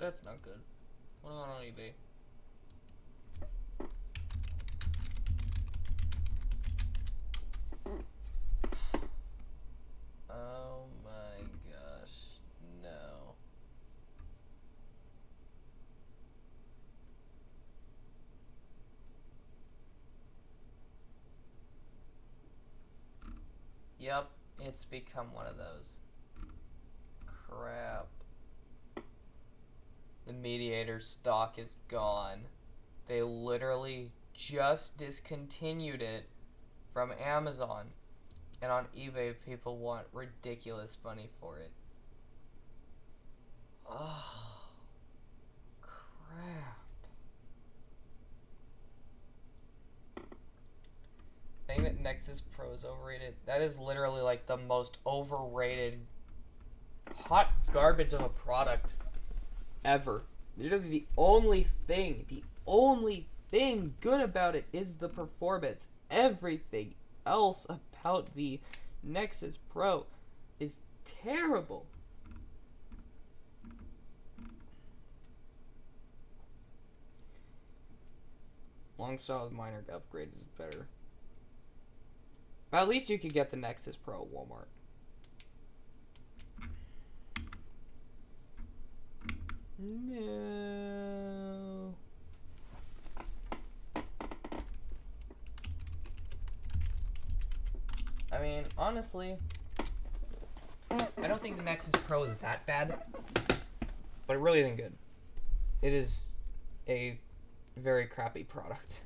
That's not good. What am I on eBay? Oh my gosh, no. Yep, it's become one of those. Crap. The Mediator stock is gone. They literally just discontinued it from Amazon. And on eBay, people want ridiculous money for it. Oh, crap. Saying that Nexus Pro is overrated, that is literally like the most overrated hot garbage of a product ever. Literally the only thing good about it is the performance. Everything else about the Nexus Pro is terrible. Long shot with minor upgrades is better. But at least you could get the Nexus Pro at Walmart. No. I mean, honestly, I don't think the Nexus Pro is that bad, but it really isn't good. It is a very crappy product.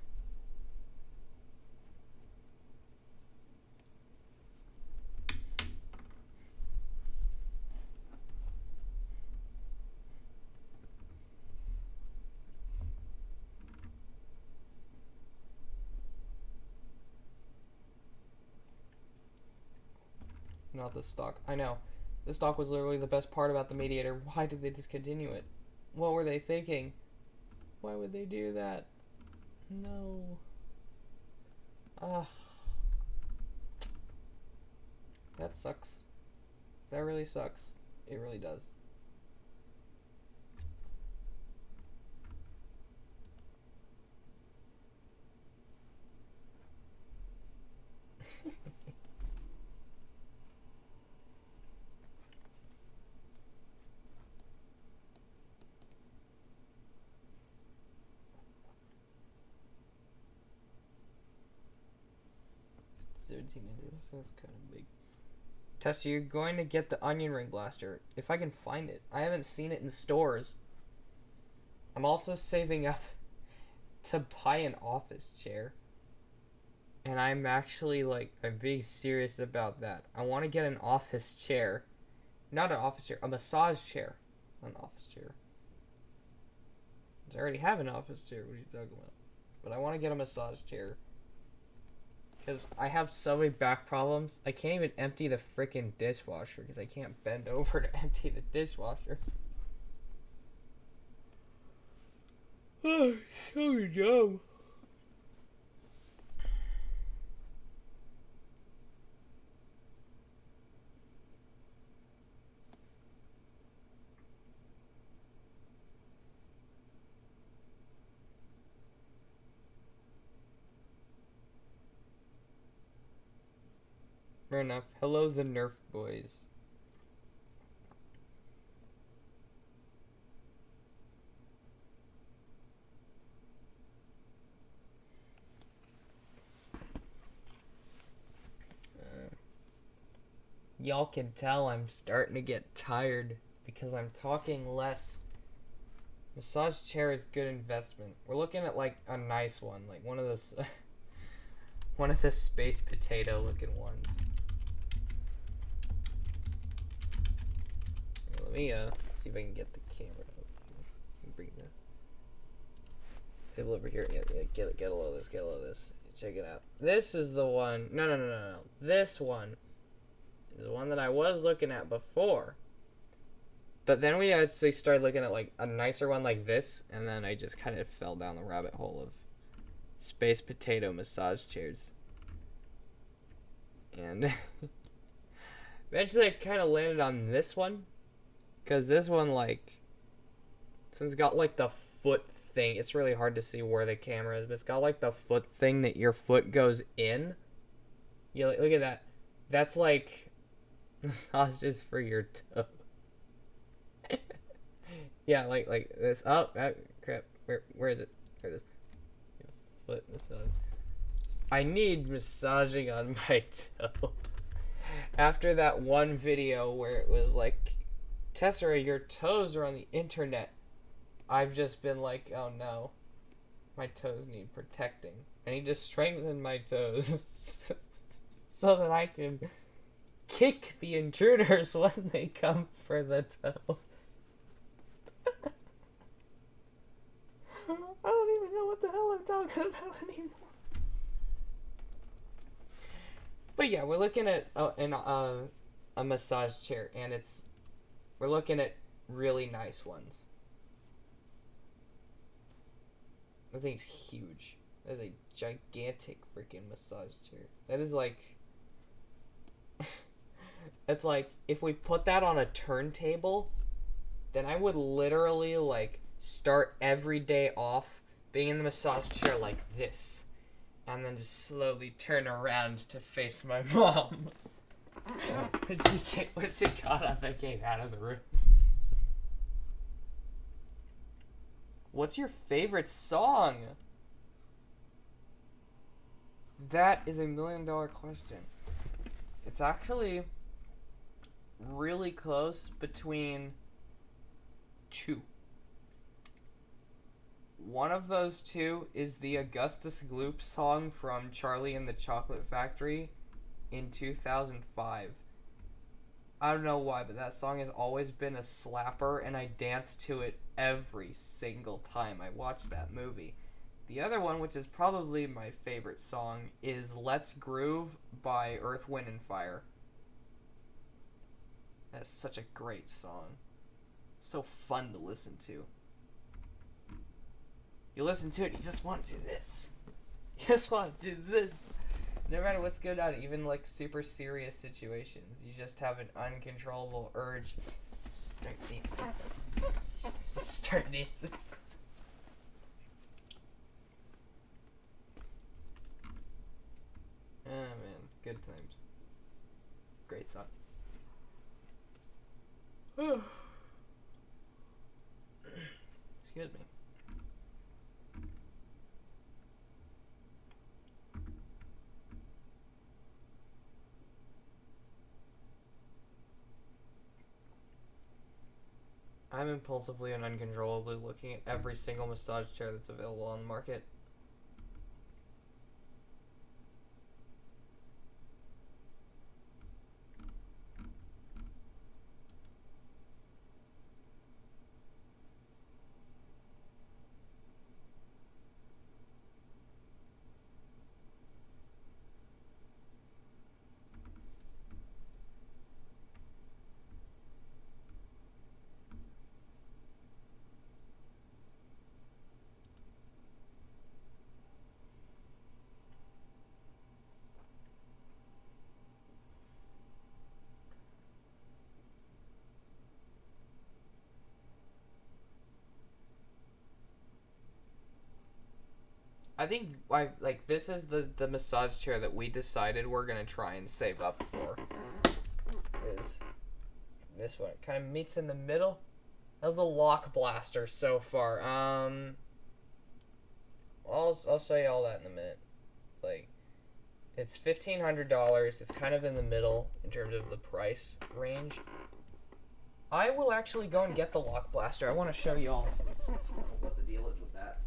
Not the stock. I know. The stock was literally the best part about the Mediator. Why did they discontinue it? What were they thinking? Why would they do that? No. Ugh. That sucks. That really sucks. It really does. That's kind of big. Tessa, you're going to get the onion ring blaster if I can find it. I haven't seen it in stores. I'm also saving up to buy an office chair. And I'm actually I'm being serious about that. I want to get an office chair. Not an office chair, a massage chair. Not an office chair. I already have an office chair, what are you talking about? But I want to get a massage chair. Because I have so many back problems. I can't even empty the freaking dishwasher because I can't bend over to empty the dishwasher. Oh, so dumb. Fair enough. Hello, the Nerf boys. Y'all can tell I'm starting to get tired because I'm talking less. Massage chair is good investment. We're looking at a nice one, like one of those, one of the space potato looking ones. Let me see if I can get the camera up. Bring the table over here. Yeah, get a load of this. Get a load of this. Check it out. This is the one. No. This one is the one that I was looking at before. But then we actually started looking at like a nicer one like this, and then I just kind of fell down the rabbit hole of space potato massage chairs. And eventually I kind of landed on this one, because this one, like, since it's got like the foot thing, it's really hard to see where the camera is, but it's got like the foot thing that your foot goes in. You look at that. That's like massages for your toe. Yeah, like this. Oh, crap. Where is it? There it is. Foot massage. I need massaging on my toe. After that one video where it was like, Tessera, your toes are on the internet, I've just been like, oh no, my toes need protecting. I need to strengthen my toes so that I can kick the intruders when they come for the toes. I don't even know what the hell I'm talking about anymore. But yeah, we're looking at a massage chair, and we're looking at really nice ones. That thing's huge. That is a gigantic freaking massage chair. That is like... It's like, if we put that on a turntable, then I would literally, like, start every day off being in the massage chair like this. And then just slowly turn around to face my mom. When she got up and came out of the room. What's your favorite song? That is $1 million question. It's actually really close between two. One of those two is the Augustus Gloop song from Charlie and the Chocolate Factory in 2005. I don't know why, but that song has always been a slapper, and I dance to it every single time I watch that movie. The other one, which is probably my favorite song, is Let's Groove by Earth, Wind & Fire. That's such a great song. So fun to listen to. You listen to it, you just want to do this. You just want to do this. No matter what's going on, even like super serious situations, you just have an uncontrollable urge. Start dancing. Start dancing. Oh man, good times. Great song. Excuse me. I'm impulsively and uncontrollably looking at every single massage chair that's available on the market. I think this is the massage chair that we decided we're gonna try and save up for. Is this one? It kind of meets in the middle. How's the lock blaster so far? I'll show you all that in a minute. Like, it's $1,500. It's kind of in the middle in terms of the price range. I will actually go and get the lock blaster. I want to show you all what the deal is with that.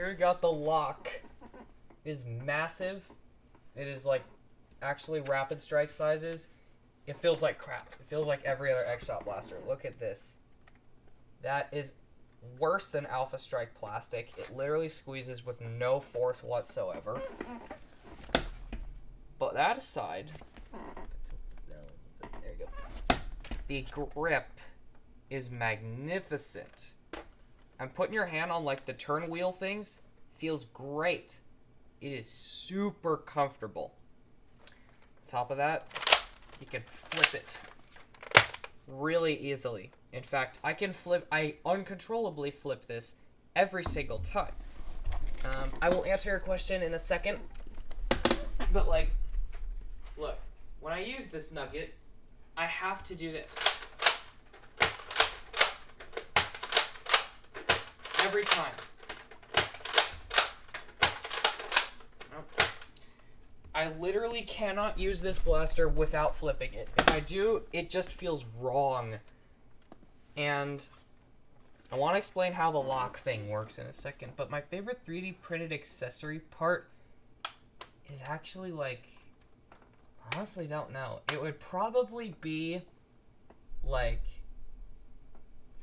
Here we got the lock. It is massive. It is like actually rapid strike sizes. It feels like crap. It feels like every other X-Shot blaster. Look at this. That is worse than Alpha Strike plastic. It literally squeezes with no force whatsoever. But that aside, there you go. The grip is magnificent. And putting your hand on like the turn wheel things feels great. It is super comfortable. On top of that, you can flip it really easily. In fact, I uncontrollably flip this every single time. I will answer your question in a second. But like, look, when I use this nugget, I have to do this. Every time. I literally cannot use this blaster without flipping it. If I do, it just feels wrong. And I want to explain how the lock thing works in a second, but my favorite 3D printed accessory part is actually like, honestly don't know. It would probably be like,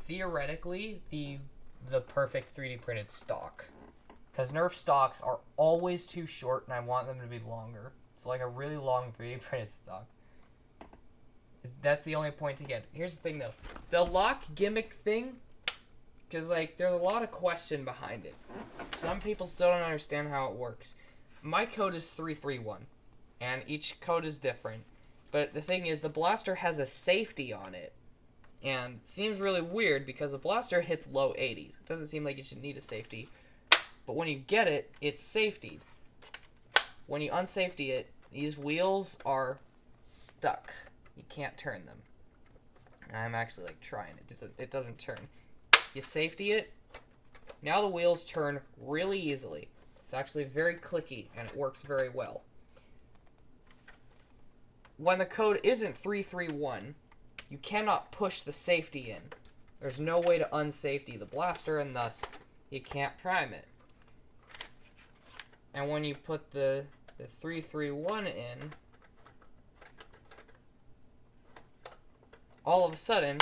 theoretically, the perfect 3D printed stock. Because Nerf stocks are always too short, and I want them to be longer. So like a really long 3D printed stock. That's the only point to get. Here's the thing, though. The lock gimmick thing, because like there's a lot of question behind it. Some people still don't understand how it works. My code is 331, and each code is different. But the thing is, the blaster has a safety on it. And it seems really weird, because the blaster hits low 80s. It doesn't seem like you should need a safety. But when you get it, it's safetied. When you unsafety it, these wheels are stuck. You can't turn them. And I'm actually like trying it. It doesn't turn. You safety it. Now the wheels turn really easily. It's actually very clicky, and it works very well. When the code isn't 331, you cannot push the safety in. There's no way to unsafety the blaster, and thus you can't prime it. And when you put the 331 in, all of a sudden,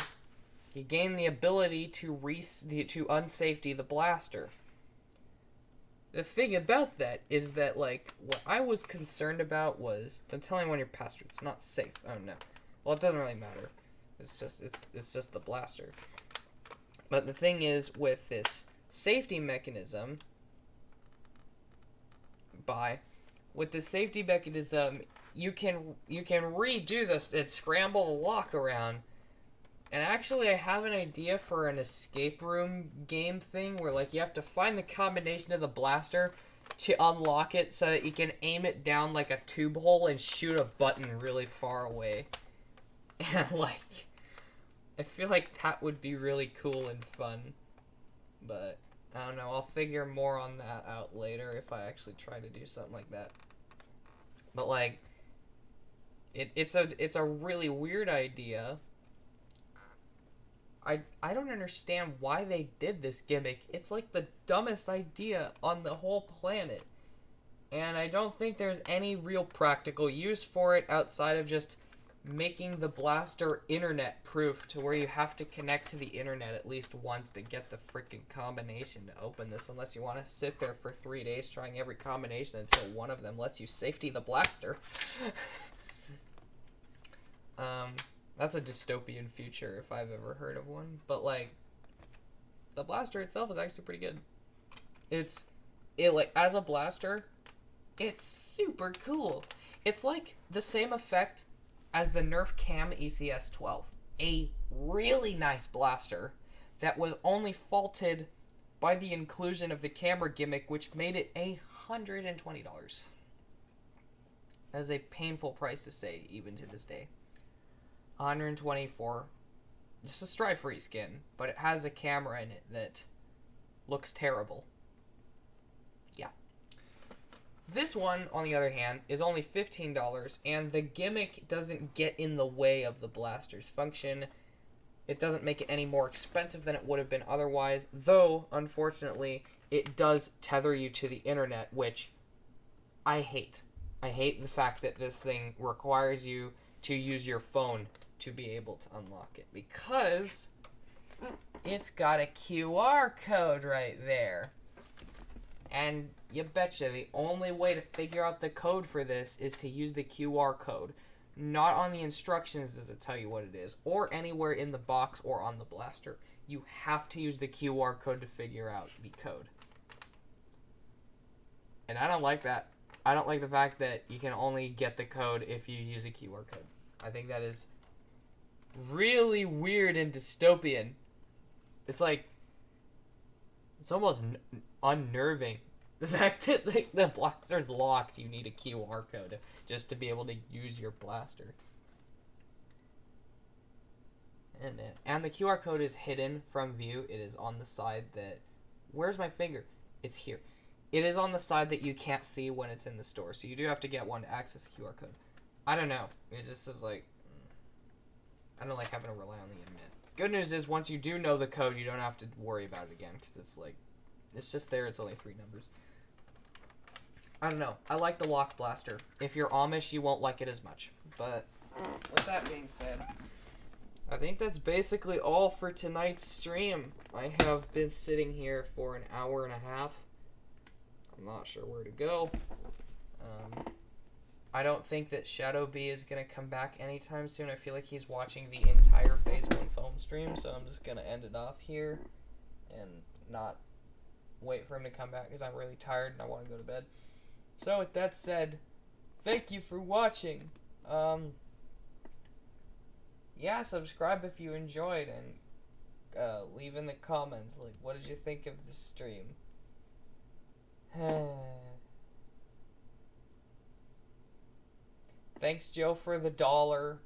you gain the ability to unsafety the blaster. The thing about that is that, like, what I was concerned about was, don't tell anyone your password, it's not safe. Oh no. Well, it doesn't really matter. It's just the blaster. But the thing is, with this safety mechanism, with the safety mechanism, you can redo this and scramble the lock around. And actually, I have an idea for an escape room game thing where like you have to find the combination of the blaster to unlock it so that you can aim it down like a tube hole and shoot a button really far away. And like, I feel like that would be really cool and fun. But I don't know, I'll figure more on that out later if I actually try to do something like that. But like, it's a really weird idea. I don't understand why they did this gimmick. It's like the dumbest idea on the whole planet. And I don't think there's any real practical use for it outside of just making the blaster internet proof to where you have to connect to the internet at least once to get the freaking combination to open this, unless you want to sit there for 3 days trying every combination until one of them lets you safety the blaster. That's a dystopian future if I've ever heard of one. But like, the blaster itself is actually pretty good. Like as a blaster, it's super cool. It's like the same effect as the Nerf Cam ECS-12, a really nice blaster that was only faulted by the inclusion of the camera gimmick, which made it $120. That is a painful price to say, even to this day. 124, just a Strife-free skin, but it has a camera in it that looks terrible. Yeah. This one, on the other hand, is only $15, and the gimmick doesn't get in the way of the blaster's function. It doesn't make it any more expensive than it would have been otherwise, though, unfortunately, it does tether you to the internet, which I hate. I hate the fact that this thing requires you to use your phone to be able to unlock it, because it's got a QR code right there. And you betcha the only way to figure out the code for this is to use the QR code. Not on the instructions does it tell you what it is, or anywhere in the box or on the blaster. You have to use the QR code to figure out the code. And I don't like that. I don't like the fact that you can only get the code if you use a QR code. I think that is really weird and dystopian. It's like, it's almost unnerving. The fact that like, the blaster's locked, you need a QR code just to be able to use your blaster. And the QR code is hidden from view. It is on the side that... Where's my finger? It's here. It is on the side that you can't see when it's in the store. So you do have to get one to access the QR code. I don't know. It just is like... I don't like having to rely on the internet. Good news is, once you do know the code, you don't have to worry about it again. Because it's like... It's just there. It's only 3 numbers. I don't know. I like the lock blaster. If you're Amish, you won't like it as much. But with that being said, I think that's basically all for tonight's stream. I have been sitting here for an hour and a half. I'm not sure where to go. I don't think that Shadow B is going to come back anytime soon. I feel like he's watching the entire Phase 1 foam stream, so I'm just going to end it off here and not wait for him to come back because I'm really tired and I want to go to bed. So with that said, thank you for watching. Yeah, subscribe if you enjoyed, and leave in the comments, like, what did you think of the stream? Thanks, Joe, for the $1.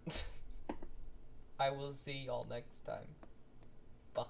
I will see y'all next time. Bye.